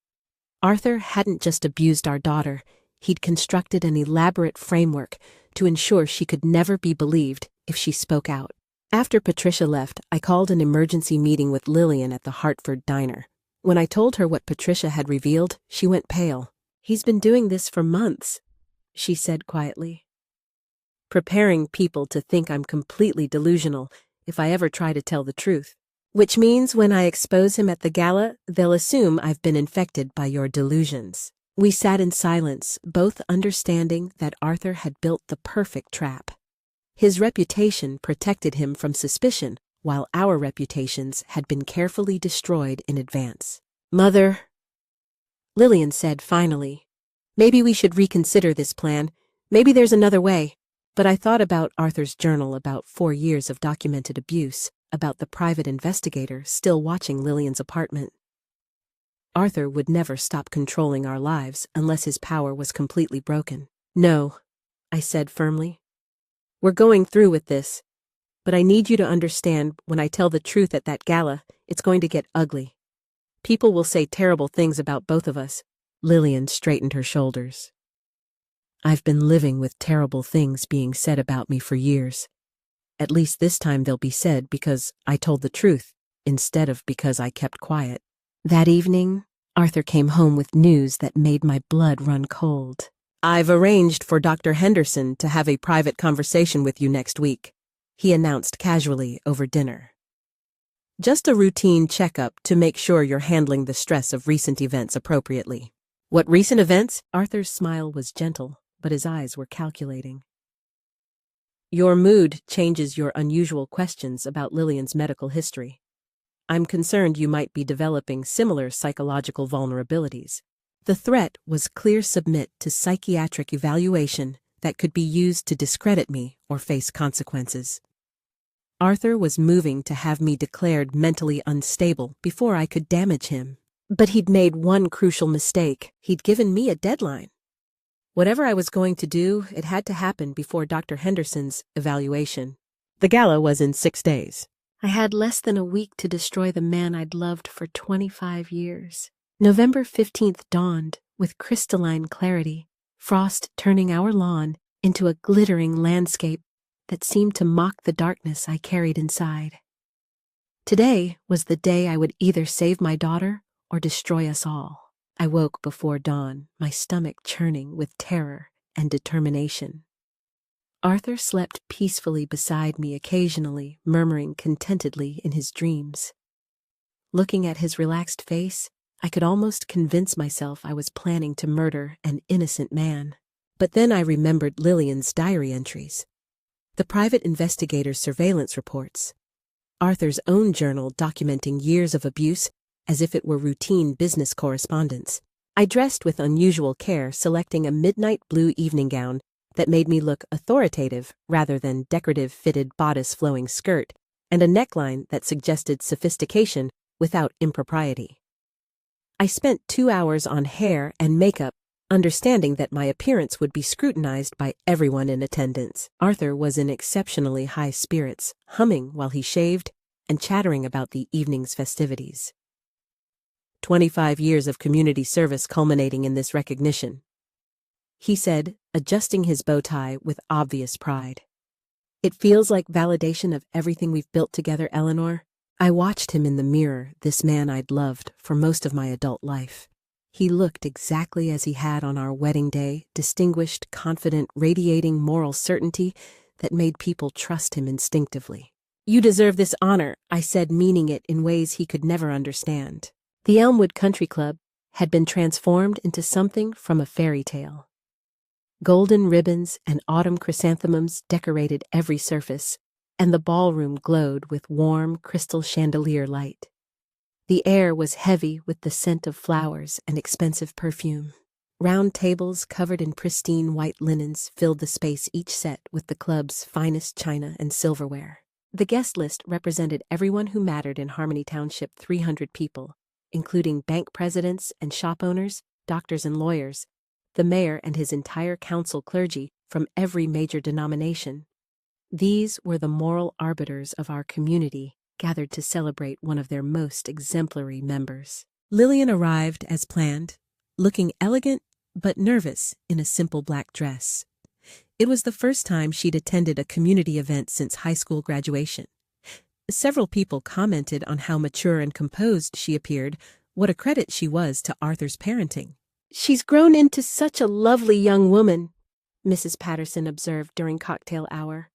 Arthur hadn't just abused our daughter, he'd constructed an elaborate framework to ensure she could never be believed if she spoke out. After Patricia left, I called an emergency meeting with Lillian at the Hartford diner. When I told her what Patricia had revealed, she went pale. "He's been doing this for months," she said quietly. "Preparing people to think I'm completely delusional if I ever try to tell the truth. Which means when I expose him at the gala, they'll assume I've been infected by your delusions." We sat in silence, both understanding that Arthur had built the perfect trap. His reputation protected him from suspicion, while our reputations had been carefully destroyed in advance. "Mother," Lillian said finally, "maybe we should reconsider this plan. Maybe there's another way." But I thought about Arthur's journal, about 4 years of documented abuse, about the private investigator still watching Lillian's apartment. Arthur would never stop controlling our lives unless his power was completely broken. "No," I said firmly. "We're going through with this, But I need you to understand, when I tell the truth at that gala, it's going to get ugly. People will say terrible things about both of us." Lillian straightened her shoulders. "I've been living with terrible things being said about me for years. At least this time they'll be said because I told the truth, instead of because I kept quiet." That evening, Arthur came home with news that made my blood run cold. "I've arranged for Dr. Henderson to have a private conversation with you next week," he announced casually over dinner. "Just a routine checkup to make sure you're handling the stress of recent events appropriately." "What recent events?" Arthur's smile was gentle, but his eyes were calculating. "Your mood changes your unusual questions about Lillian's medical history. I'm concerned you might be developing similar psychological vulnerabilities." The threat was clear: submit to psychiatric evaluation that could be used to discredit me or face consequences. Arthur was moving to have me declared mentally unstable before I could damage him. But he'd made one crucial mistake. He'd given me a deadline. Whatever I was going to do, it had to happen before Dr. Henderson's evaluation. The gala was in 6 days. I had less than a week to destroy the man I'd loved for 25 years. November 15th dawned with crystalline clarity, frost turning our lawn into a glittering landscape that seemed to mock the darkness I carried inside. Today was the day I would either save my daughter or destroy us all. I woke before dawn, my stomach churning with terror and determination. Arthur slept peacefully beside me, occasionally murmuring contentedly in his dreams. Looking at his relaxed face, I could almost convince myself I was planning to murder an innocent man. But then I remembered Lillian's diary entries, the private investigator's surveillance reports, Arthur's own journal documenting years of abuse as if it were routine business correspondence. I dressed with unusual care, selecting a midnight blue evening gown that made me look authoritative rather than decorative fitted bodice flowing skirt, and a neckline that suggested sophistication without impropriety. I spent 2 hours on hair and makeup, understanding that my appearance would be scrutinized by everyone in attendance. Arthur was in exceptionally high spirits, humming while he shaved and chattering about the evening's festivities. 25 years of community service culminating in this recognition, he said, adjusting his bow tie with obvious pride. "It feels like validation of everything we've built together, Eleanor." I watched him in the mirror, this man I'd loved for most of my adult life. He looked exactly as he had on our wedding day, distinguished, confident, radiating moral certainty that made people trust him instinctively. "You deserve this honor," I said, meaning it in ways he could never understand. The Elmwood Country Club had been transformed into something from a fairy tale. Golden ribbons and autumn chrysanthemums decorated every surface, and the ballroom glowed with warm crystal chandelier light. The air was heavy with the scent of flowers and expensive perfume. Round tables covered in pristine white linens filled the space, each set with the club's finest china and silverware. The guest list represented everyone who mattered in Harmony Township, 300 people, including bank presidents and shop owners, doctors and lawyers, the mayor and his entire council clergy from every major denomination. These were the moral arbiters of our community, gathered to celebrate one of their most exemplary members. Lillian arrived as planned, looking elegant but nervous in a simple black dress. It was the first time she'd attended a community event since high school graduation. Several people commented on how mature and composed she appeared, what a credit she was to Arthur's parenting. "She's grown into such a lovely young woman," Mrs. Patterson observed during cocktail hour.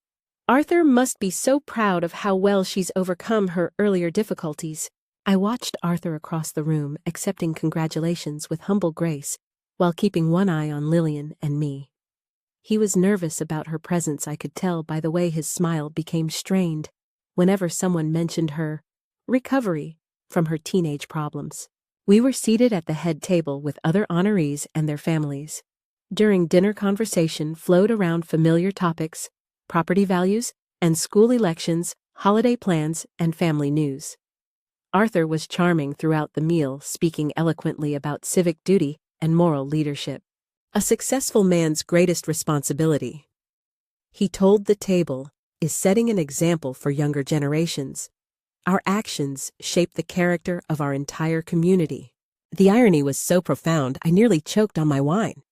"Arthur must be so proud of how well she's overcome her earlier difficulties." I watched Arthur across the room, accepting congratulations with humble grace, while keeping one eye on Lillian and me. He was nervous about her presence, I could tell by the way his smile became strained whenever someone mentioned her recovery from her teenage problems. We were seated at the head table with other honorees and their families. During dinner, conversation flowed around familiar topics: property values and school elections, holiday plans, and family news. Arthur was charming throughout the meal, speaking eloquently about civic duty and moral leadership. A successful man's greatest responsibility, he told the table, is setting an example for younger generations. Our actions shape the character of our entire community. The irony was so profound, I nearly choked on my wine.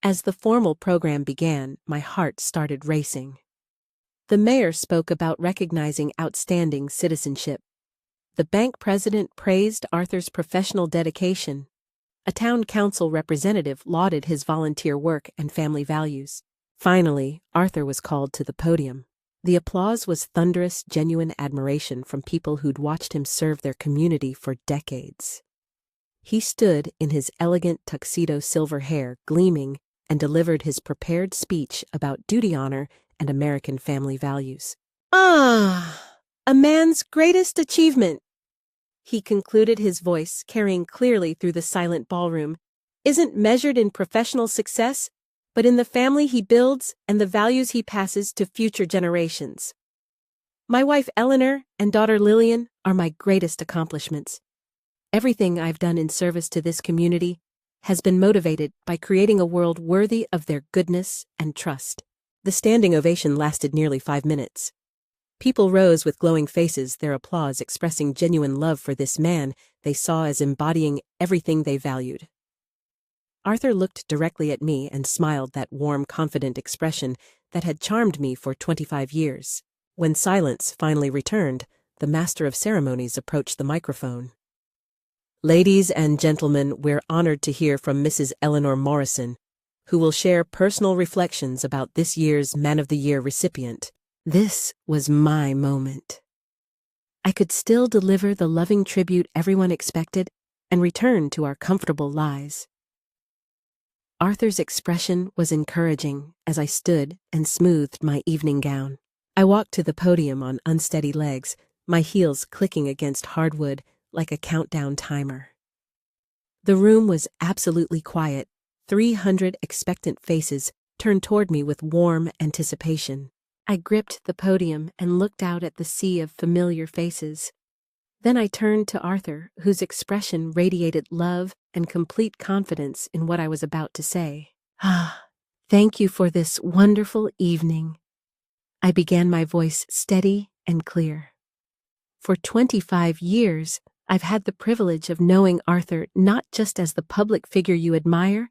As the formal program began, my heart started racing. The mayor spoke about recognizing outstanding citizenship. The bank president praised Arthur's professional dedication. A town council representative lauded his volunteer work and family values. Finally, Arthur was called to the podium. The applause was thunderous, genuine admiration from people who'd watched him serve their community for decades. He stood in his elegant tuxedo, silver hair gleaming, and delivered his prepared speech about duty, honor, and American family values. A man's greatest achievement, he concluded, his voice carrying clearly through the silent ballroom, isn't measured in professional success, but in the family he builds and the values he passes to future generations. My wife Eleanor and daughter Lillian are my greatest accomplishments. Everything I've done in service to this community has been motivated by creating a world worthy of their goodness and trust. The standing ovation lasted nearly 5 minutes. People rose with glowing faces, their applause expressing genuine love for this man they saw as embodying everything they valued. Arthur looked directly at me and smiled, that warm, confident expression that had charmed me for 25 years. When silence finally returned, the master of ceremonies approached the microphone. Ladies and gentlemen, we're honored to hear from Mrs. Eleanor Morrison, who will share personal reflections about this year's Man of the Year recipient. This was my moment. I could still deliver the loving tribute everyone expected and return to our comfortable lives. Arthur's expression was encouraging as I stood and smoothed my evening gown. I walked to the podium on unsteady legs, my heels clicking against hardwood like a countdown timer. The room was absolutely quiet. 300 expectant faces turned toward me with warm anticipation. I gripped the podium and looked out at the sea of familiar faces. Then I turned to Arthur, whose expression radiated love and complete confidence in what I was about to say. Thank you for this wonderful evening. I began, my voice steady and clear. For 25 years, I've had the privilege of knowing Arthur not just as the public figure you admire,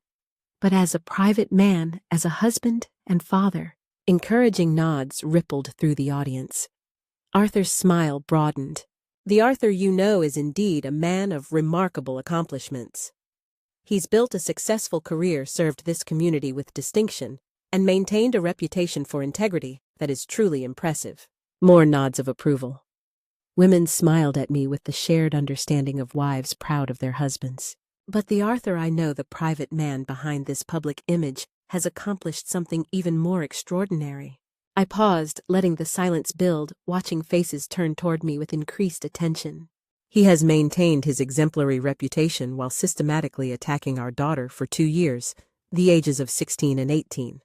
but as a private man, as a husband and father. Encouraging nods rippled through the audience. Arthur's smile broadened. The Arthur you know is indeed a man of remarkable accomplishments. He's built a successful career, served this community with distinction, and maintained a reputation for integrity that is truly impressive. More nods of approval. Women smiled at me with the shared understanding of wives proud of their husbands. But the Arthur I know, the private man behind this public image, has accomplished something even more extraordinary. I paused, letting the silence build, watching faces turn toward me with increased attention. He has maintained his exemplary reputation while systematically attacking our daughter for 2 years, the ages of 16 and 18,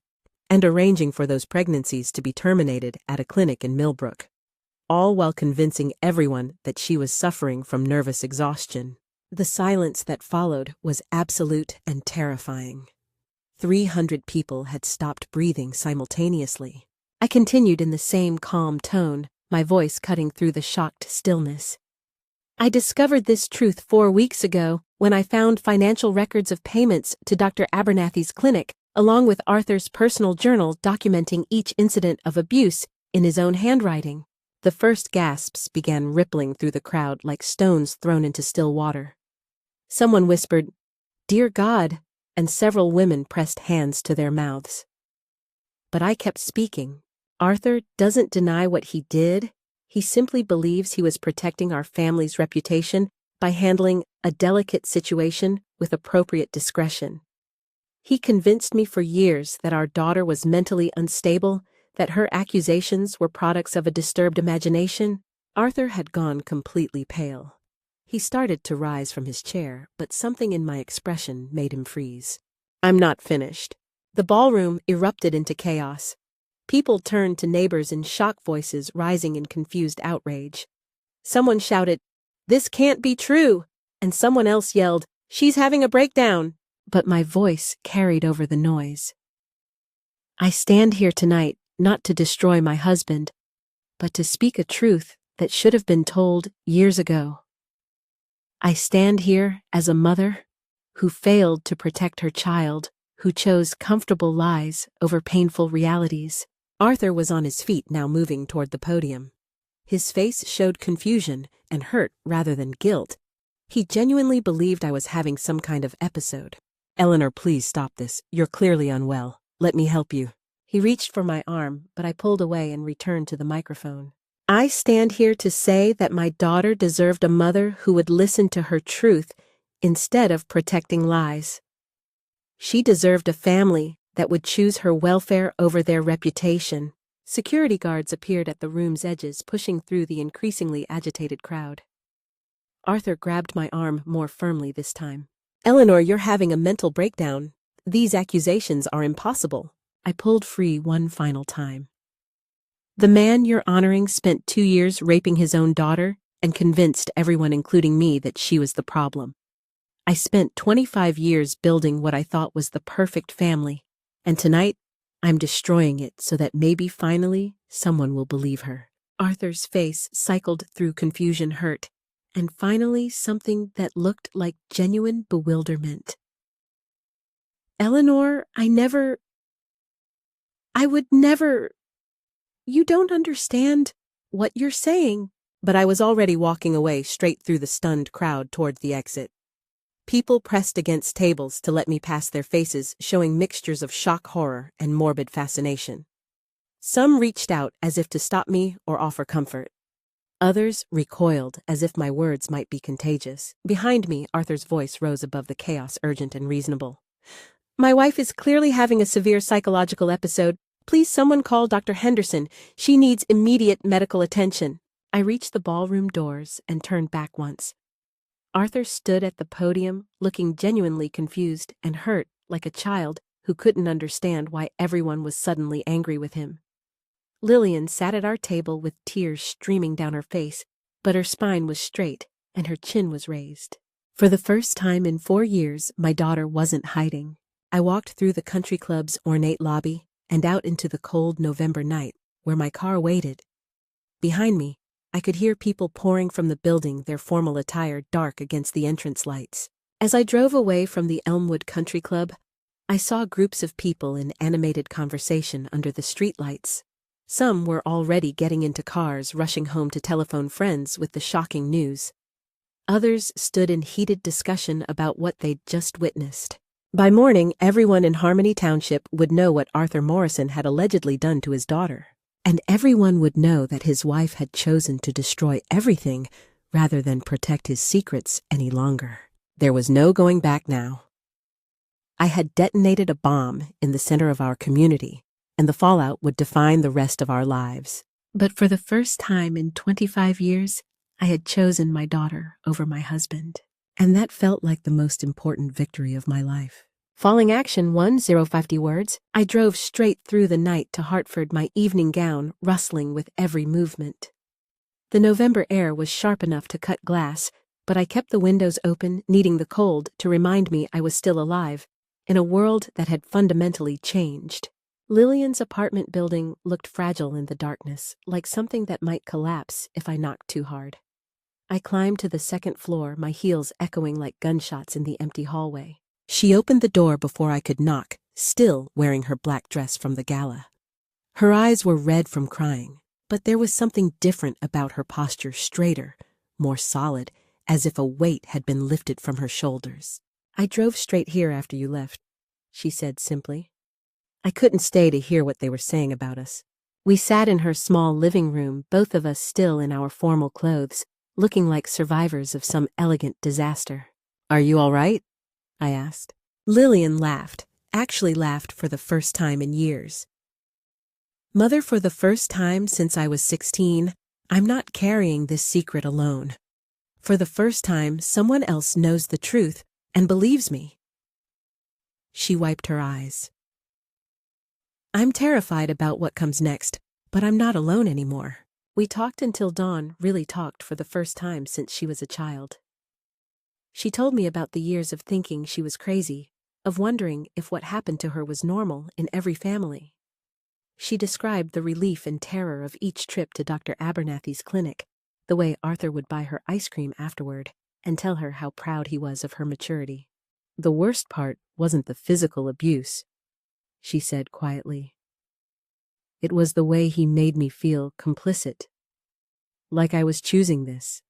and arranging for those pregnancies to be terminated at a clinic in Millbrook, all while convincing everyone that she was suffering from nervous exhaustion. The silence that followed was absolute and terrifying. 300 people had stopped breathing simultaneously. I continued in the same calm tone, my voice cutting through the shocked stillness. I discovered this truth 4 weeks ago when I found financial records of payments to Dr. Abernathy's clinic, along with Arthur's personal journal documenting each incident of abuse in his own handwriting. The first gasps began rippling through the crowd like stones thrown into still water. Someone whispered, "Dear God," and several women pressed hands to their mouths. But I kept speaking. Arthur doesn't deny what he did. He simply believes he was protecting our family's reputation by handling a delicate situation with appropriate discretion. He convinced me for years that our daughter was mentally unstable, that her accusations were products of a disturbed imagination. Arthur had gone completely pale. He started to rise from his chair, but something in my expression made him freeze. I'm not finished. The ballroom erupted into chaos. People turned to neighbors in shocked voices, rising in confused outrage. Someone shouted, "This can't be true," and someone else yelled, "She's having a breakdown." But my voice carried over the noise. I stand here tonight not to destroy my husband, but to speak a truth that should have been told years ago. I stand here as a mother who failed to protect her child, who chose comfortable lies over painful realities. Arthur was on his feet now, moving toward the podium. His face showed confusion and hurt rather than guilt. He genuinely believed I was having some kind of episode. "Eleanor, please stop this. You're clearly unwell. Let me help you." He reached for my arm, but I pulled away and returned to the microphone. "I stand here to say that my daughter deserved a mother who would listen to her truth instead of protecting lies. She deserved a family that would choose her welfare over their reputation." Security guards appeared at the room's edges, pushing through the increasingly agitated crowd. Arthur grabbed my arm more firmly this time. "Eleanor, you're having a mental breakdown. These accusations are impossible." I pulled free one final time. "The man you're honoring spent 2 years raping his own daughter and convinced everyone, including me, that she was the problem. I spent 25 years building what I thought was the perfect family, and tonight I'm destroying it so that maybe finally someone will believe her." Arthur's face cycled through confusion, hurt, and finally something that looked like genuine bewilderment. "Eleanor, I would never. You don't understand what you're saying." But I was already walking away, straight through the stunned crowd toward the exit. People pressed against tables to let me pass, their faces showing mixtures of shock, horror, and morbid fascination. Some reached out as if to stop me or offer comfort. Others recoiled as if my words might be contagious. Behind me, Arthur's voice rose above the chaos, urgent and reasonable. "My wife is clearly having a severe psychological episode. Please someone call Dr. Henderson. She needs immediate medical attention." I reached the ballroom doors and turned back once. Arthur stood at the podium, looking genuinely confused and hurt, like a child who couldn't understand why everyone was suddenly angry with him. Lillian sat at our table with tears streaming down her face, but her spine was straight and her chin was raised. For the first time in 4 years, my daughter wasn't hiding. I walked through the country club's ornate lobby and out into the cold November night, where my car waited. Behind me, I could hear people pouring from the building, their formal attire dark against the entrance lights. As I drove away from the Elmwood Country Club, I saw groups of people in animated conversation under the streetlights. Some were already getting into cars, rushing home to telephone friends with the shocking news. Others stood in heated discussion about what they'd just witnessed. By morning, everyone in Harmony Township would know what Arthur Morrison had allegedly done to his daughter. And everyone would know that his wife had chosen to destroy everything rather than protect his secrets any longer. There was no going back now. I had detonated a bomb in the center of our community, and the fallout would define the rest of our lives. But for the first time in 25 years, I had chosen my daughter over my husband, and that felt like the most important victory of my life. Falling action 1050 words, I drove straight through the night to Hartford, my evening gown rustling with every movement. The November air was sharp enough to cut glass, but I kept the windows open, needing the cold to remind me I was still alive, in a world that had fundamentally changed. Lillian's apartment building looked fragile in the darkness, like something that might collapse if I knocked too hard. I climbed to the second floor, my heels echoing like gunshots in the empty hallway. She opened the door before I could knock, still wearing her black dress from the gala. Her eyes were red from crying, but there was something different about her posture, straighter, more solid, as if a weight had been lifted from her shoulders. "I drove straight here after you left," she said simply. I couldn't stay to hear what they were saying about us. We sat in her small living room, both of us still in our formal clothes, looking like survivors of some elegant disaster. "Are you all right?" I asked. Lillian laughed, actually laughed for the first time in years. "Mother, for the first time since I was 16, I'm not carrying this secret alone. For the first time, someone else knows the truth and believes me." She wiped her eyes. "I'm terrified about what comes next, but I'm not alone anymore." We talked until Dawn really talked for the first time since she was a child. She told me about the years of thinking she was crazy, of wondering if what happened to her was normal in every family. She described the relief and terror of each trip to Dr. Abernathy's clinic, the way Arthur would buy her ice cream afterward and tell her how proud he was of her maturity. "The worst part wasn't the physical abuse," she said quietly. "It was the way he made me feel complicit. Like I was choosing this.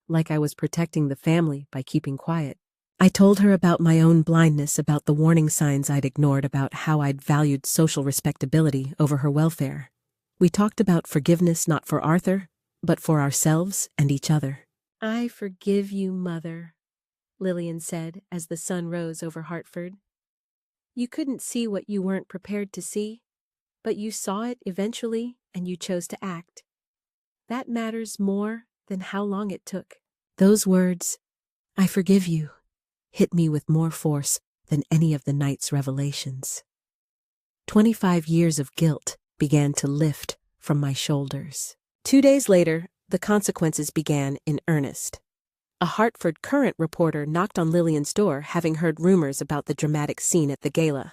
Like I was protecting the family by keeping quiet." I told her about my own blindness, about the warning signs I'd ignored, about how I'd valued social respectability over her welfare. We talked about forgiveness, not for Arthur, but for ourselves and each other. "I forgive you, Mother," Lillian said as the sun rose over Hartford. "You couldn't see what you weren't prepared to see, but you saw it eventually and you chose to act. That matters more than how long it took." Those words, "I forgive you," hit me with more force than any of the night's revelations. 25 years of guilt began to lift from my shoulders. 2 days later, the consequences began in earnest. A Hartford Courant reporter knocked on Lillian's door, having heard rumors about the dramatic scene at the gala.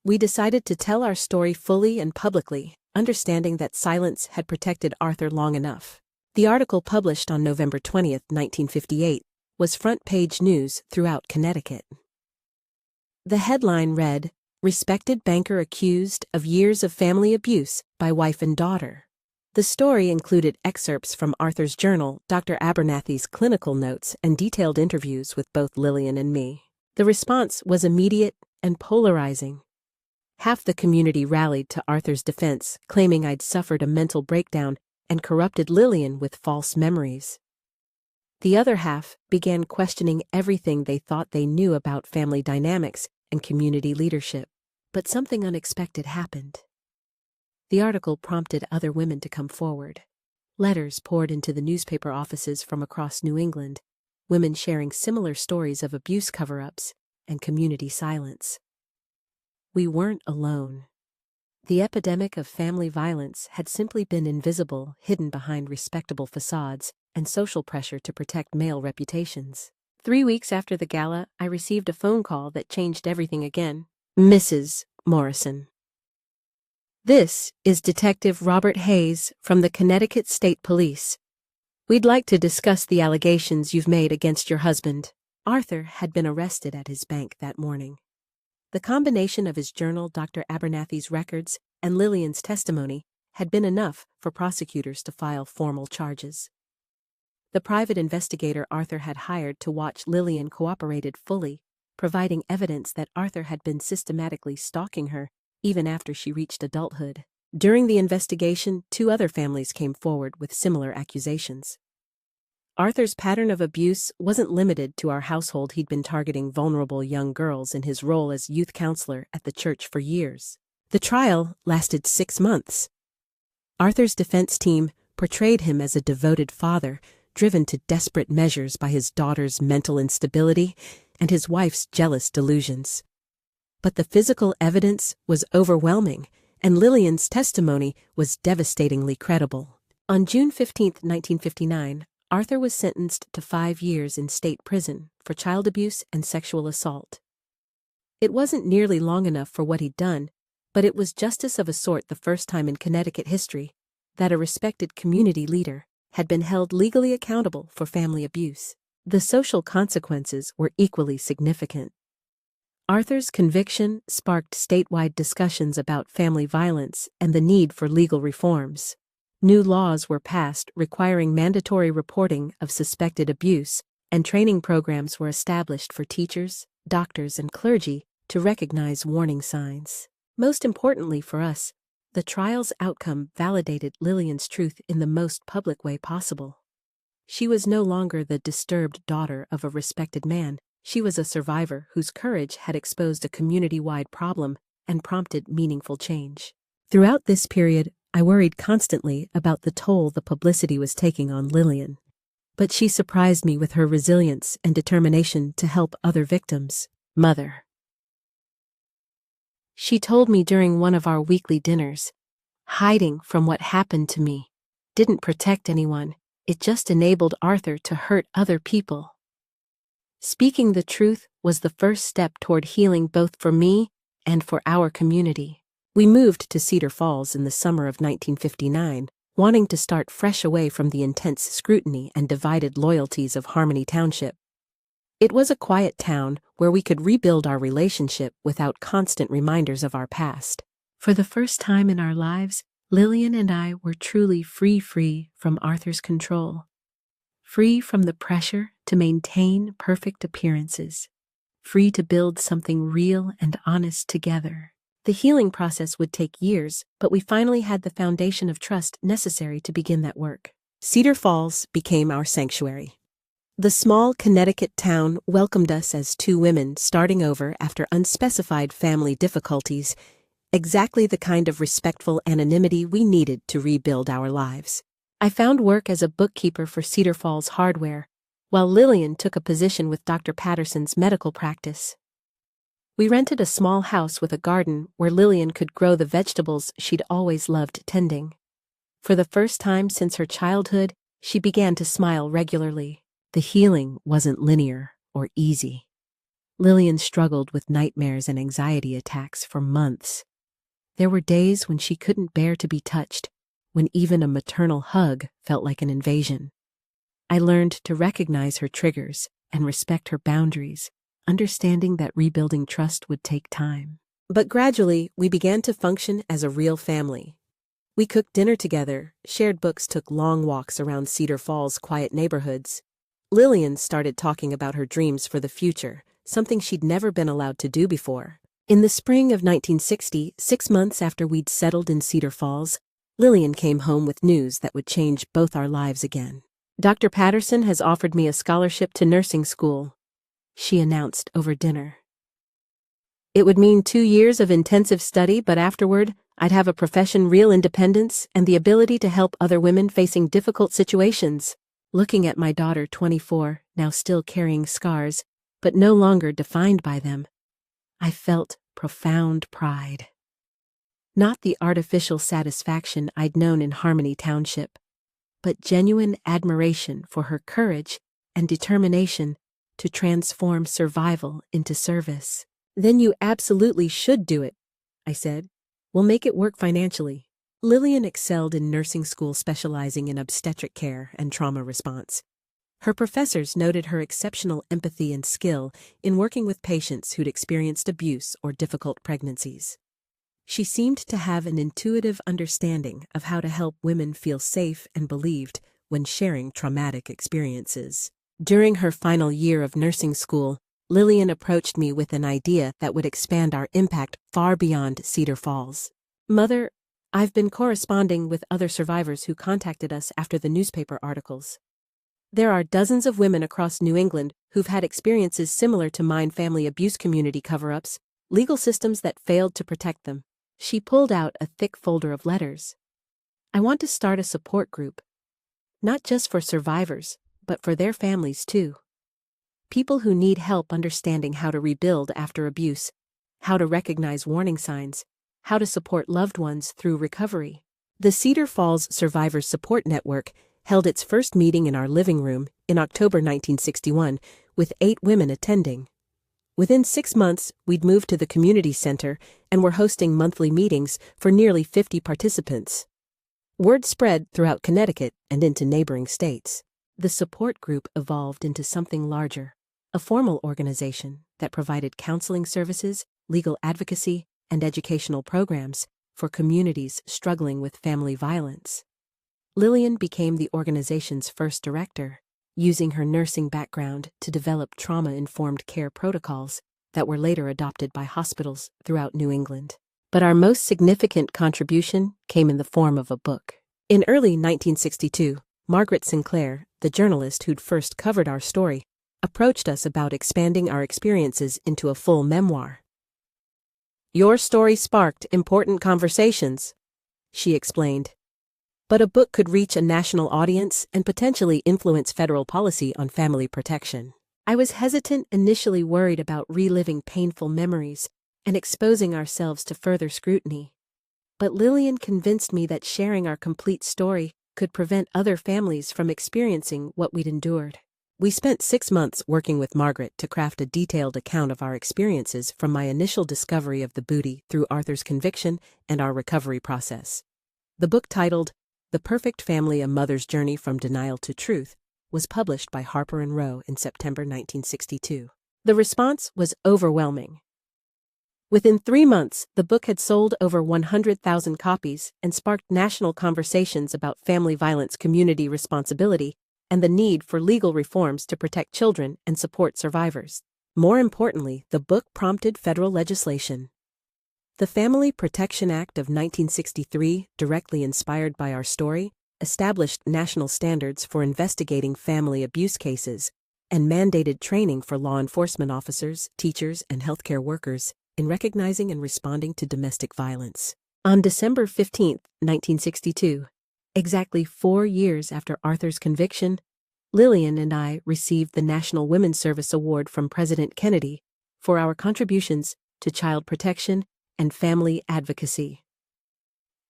We decided to tell our story fully and publicly, understanding that silence had protected Arthur long enough. The article, published on November 20th, 1958, was front-page news throughout Connecticut. The headline read, "Respected banker accused of years of family abuse by wife and daughter." The story included excerpts from Arthur's journal, Dr. Abernathy's clinical notes, and detailed interviews with both Lillian and me. The response was immediate and polarizing. Half the community rallied to Arthur's defense, claiming I'd suffered a mental breakdown and corrupted Lillian with false memories. The other half began questioning everything they thought they knew about family dynamics and community leadership. But something unexpected happened. The article prompted other women to come forward. Letters poured into the newspaper offices from across New England, women sharing similar stories of abuse cover-ups and community silence. We weren't alone. The epidemic of family violence had simply been invisible, hidden behind respectable facades and social pressure to protect male reputations. 3 weeks after the gala, I received a phone call that changed everything again. "Mrs. Morrison. This is Detective Robert Hayes from the Connecticut State Police. We'd like to discuss the allegations you've made against your husband." Arthur had been arrested at his bank that morning. The combination of his journal, Dr. Abernathy's records, and Lillian's testimony had been enough for prosecutors to file formal charges. The private investigator Arthur had hired to watch Lillian cooperated fully, providing evidence that Arthur had been systematically stalking her even after she reached adulthood. During the investigation, 2 other families came forward with similar accusations. Arthur's pattern of abuse wasn't limited to our household. He'd been targeting vulnerable young girls in his role as youth counselor at the church for years. The trial lasted 6 months. Arthur's defense team portrayed him as a devoted father, driven to desperate measures by his daughter's mental instability and his wife's jealous delusions. But the physical evidence was overwhelming, and Lillian's testimony was devastatingly credible. On June 15, 1959, Arthur was sentenced to 5 years in state prison for child abuse and sexual assault. It wasn't nearly long enough for what he'd done, but it was justice of a sort, the first time in Connecticut history that a respected community leader had been held legally accountable for family abuse. The social consequences were equally significant. Arthur's conviction sparked statewide discussions about family violence and the need for legal reforms. New laws were passed requiring mandatory reporting of suspected abuse, and training programs were established for teachers, doctors, and clergy to recognize warning signs. Most importantly for us, the trial's outcome validated Lillian's truth in the most public way possible. She was no longer the disturbed daughter of a respected man. She was a survivor whose courage had exposed a community-wide problem and prompted meaningful change. Throughout this period, I worried constantly about the toll the publicity was taking on Lillian. But she surprised me with her resilience and determination to help other victims. "Mother," she told me during one of our weekly dinners, "hiding from what happened to me didn't protect anyone. It just enabled Arthur to hurt other people. Speaking the truth was the first step toward healing, both for me and for our community." We moved to Cedar Falls in the summer of 1959, wanting to start fresh away from the intense scrutiny and divided loyalties of Harmony Township. It was a quiet town where we could rebuild our relationship without constant reminders of our past. For the first time in our lives, Lillian and I were truly free from Arthur's control. Free from the pressure to maintain perfect appearances. Free to build something real and honest together. The healing process would take years, but we finally had the foundation of trust necessary to begin that work. Cedar Falls became our sanctuary. The small Connecticut town welcomed us as two women starting over after unspecified family difficulties, exactly the kind of respectful anonymity we needed to rebuild our lives. I found work as a bookkeeper for Cedar Falls Hardware, while Lillian took a position with Dr. Patterson's medical practice. We rented a small house with a garden where Lillian could grow the vegetables she'd always loved tending. For the first time since her childhood, she began to smile regularly. The healing wasn't linear or easy. Lillian struggled with nightmares and anxiety attacks for months. There were days when she couldn't bear to be touched, when even a maternal hug felt like an invasion. I learned to recognize her triggers and respect her boundaries, understanding that rebuilding trust would take time. But gradually, we began to function as a real family. We cooked dinner together, shared books, took long walks around Cedar Falls' quiet neighborhoods. Lillian started talking about her dreams for the future, something she'd never been allowed to do before. In the spring of 1960, 6 months after we'd settled in Cedar Falls, Lillian came home with news that would change both our lives again. Dr. Patterson has offered me a scholarship to nursing school, she announced over dinner. It would mean 2 years of intensive study, but afterward, I'd have a profession, real independence, and the ability to help other women facing difficult situations. Looking at my daughter, 24, now still carrying scars, but no longer defined by them, I felt profound pride. Not the artificial satisfaction I'd known in Harmony Township, but genuine admiration for her courage and determination to transform survival into service. Then you absolutely should do it, I said. We'll make it work financially. Lillian excelled in nursing school, specializing in obstetric care and trauma response. Her professors noted her exceptional empathy and skill in working with patients who'd experienced abuse or difficult pregnancies. She seemed to have an intuitive understanding of how to help women feel safe and believed when sharing traumatic experiences. During her final year of nursing school, Lillian approached me with an idea that would expand our impact far beyond Cedar Falls. Mother, I've been corresponding with other survivors who contacted us after the newspaper articles. There are dozens of women across New England who've had experiences similar to mine, family abuse, community cover-ups, legal systems that failed to protect them. She pulled out a thick folder of letters. I want to start a support group, not just for survivors, but for their families too. People who need help understanding how to rebuild after abuse, how to recognize warning signs, how to support loved ones through recovery. The Cedar Falls Survivors Support Network held its first meeting in our living room in October 1961, with 8 women attending. Within 6 months, we'd moved to the community center and were hosting monthly meetings for nearly 50 participants. Word spread throughout Connecticut and into neighboring states. The support group evolved into something larger, a formal organization that provided counseling services, legal advocacy, and educational programs for communities struggling with family violence. Lillian became the organization's first director, using her nursing background to develop trauma-informed care protocols that were later adopted by hospitals throughout New England. But our most significant contribution came in the form of a book. In early 1962, Margaret Sinclair, the journalist who'd first covered our story, approached us about expanding our experiences into a full memoir. Your story sparked important conversations, she explained. But a book could reach a national audience and potentially influence federal policy on family protection. I was hesitant, initially worried about reliving painful memories and exposing ourselves to further scrutiny. But Lillian convinced me that sharing our complete story could prevent other families from experiencing what we'd endured. We spent 6 months working with Margaret to craft a detailed account of our experiences from my initial discovery of the booty through Arthur's conviction and our recovery process. The book, titled The Perfect Family: A Mother's Journey from Denial to Truth, was published by Harper & Row in September 1962. The response was overwhelming. Within 3 months, the book had sold over 100,000 copies and sparked national conversations about family violence, community responsibility, and the need for legal reforms to protect children and support survivors. More importantly, the book prompted federal legislation. The Family Protection Act of 1963, directly inspired by our story, established national standards for investigating family abuse cases and mandated training for law enforcement officers, teachers, and healthcare workers in recognizing and responding to domestic violence. On December 15, 1962, exactly 4 years after Arthur's conviction, Lillian and I received the National Women's Service Award from President Kennedy for our contributions to child protection and family advocacy.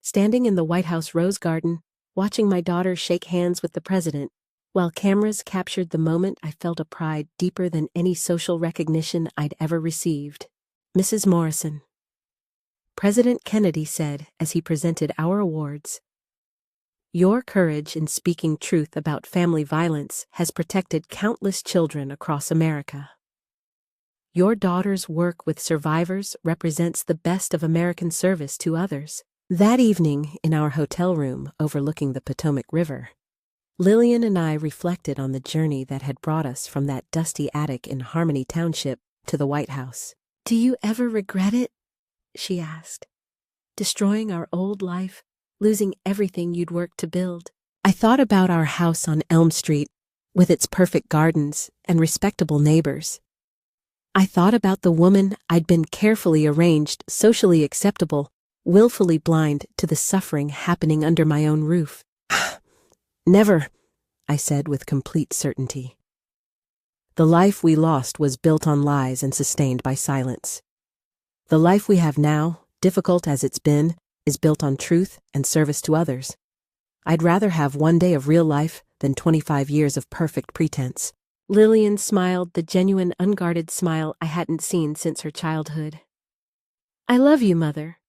Standing in the White House Rose Garden, watching my daughter shake hands with the president, while cameras captured the moment, I felt a pride deeper than any social recognition I'd ever received. Mrs. Morrison, President Kennedy said as he presented our awards, "Your courage in speaking truth about family violence has protected countless children across America. Your daughter's work with survivors represents the best of American service to others." That evening, in our hotel room overlooking the Potomac River, Lillian and I reflected on the journey that had brought us from that dusty attic in Harmony Township to the White House. "Do you ever regret it?" she asked. "Destroying our old life, losing everything you'd worked to build." I thought about our house on Elm Street, with its perfect gardens and respectable neighbors. I thought about the woman I'd been carefully arranged, socially acceptable, willfully blind to the suffering happening under my own roof. "Never," I said with complete certainty. The life we lost was built on lies and sustained by silence. The life we have now, difficult as it's been, is built on truth and service to others. I'd rather have 1 day of real life than 25 years of perfect pretense. Lillian smiled, the genuine, unguarded smile I hadn't seen since her childhood. "I love you, Mother.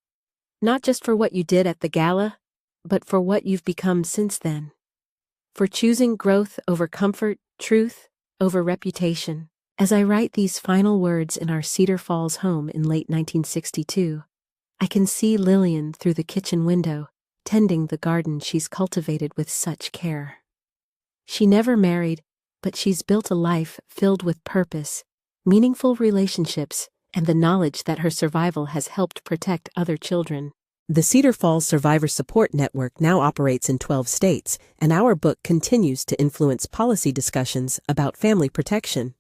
Not just for what you did at the gala, but for what you've become since then. For choosing growth over comfort, truth over reputation." As I write these final words in our Cedar Falls home in late 1962, I can see Lillian through the kitchen window, tending the garden she's cultivated with such care. She never married, but she's built a life filled with purpose, meaningful relationships, and the knowledge that her survival has helped protect other children. The Cedar Falls Survivor Support Network now operates in 12 states, and our book continues to influence policy discussions about family protection.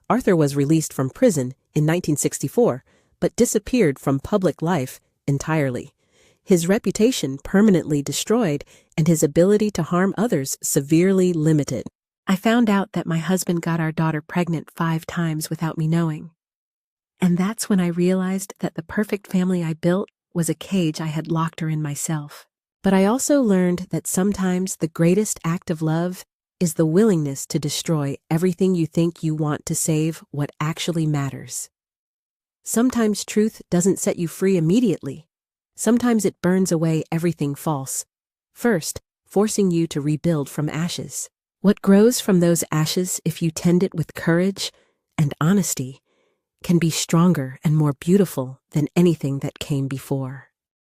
Arthur was released from prison in 1964, but disappeared from public life entirely. His reputation permanently destroyed, and his ability to harm others severely limited. I found out that my husband got our daughter pregnant 5 times without me knowing. And that's when I realized that the perfect family I built was a cage I had locked her in myself. But I also learned that sometimes the greatest act of love is the willingness to destroy everything you think you want to save what actually matters. Sometimes truth doesn't set you free immediately. Sometimes it burns away everything false, first forcing you to rebuild from ashes. What grows from those ashes, if you tend it with courage and honesty, can be stronger and more beautiful than anything that came before.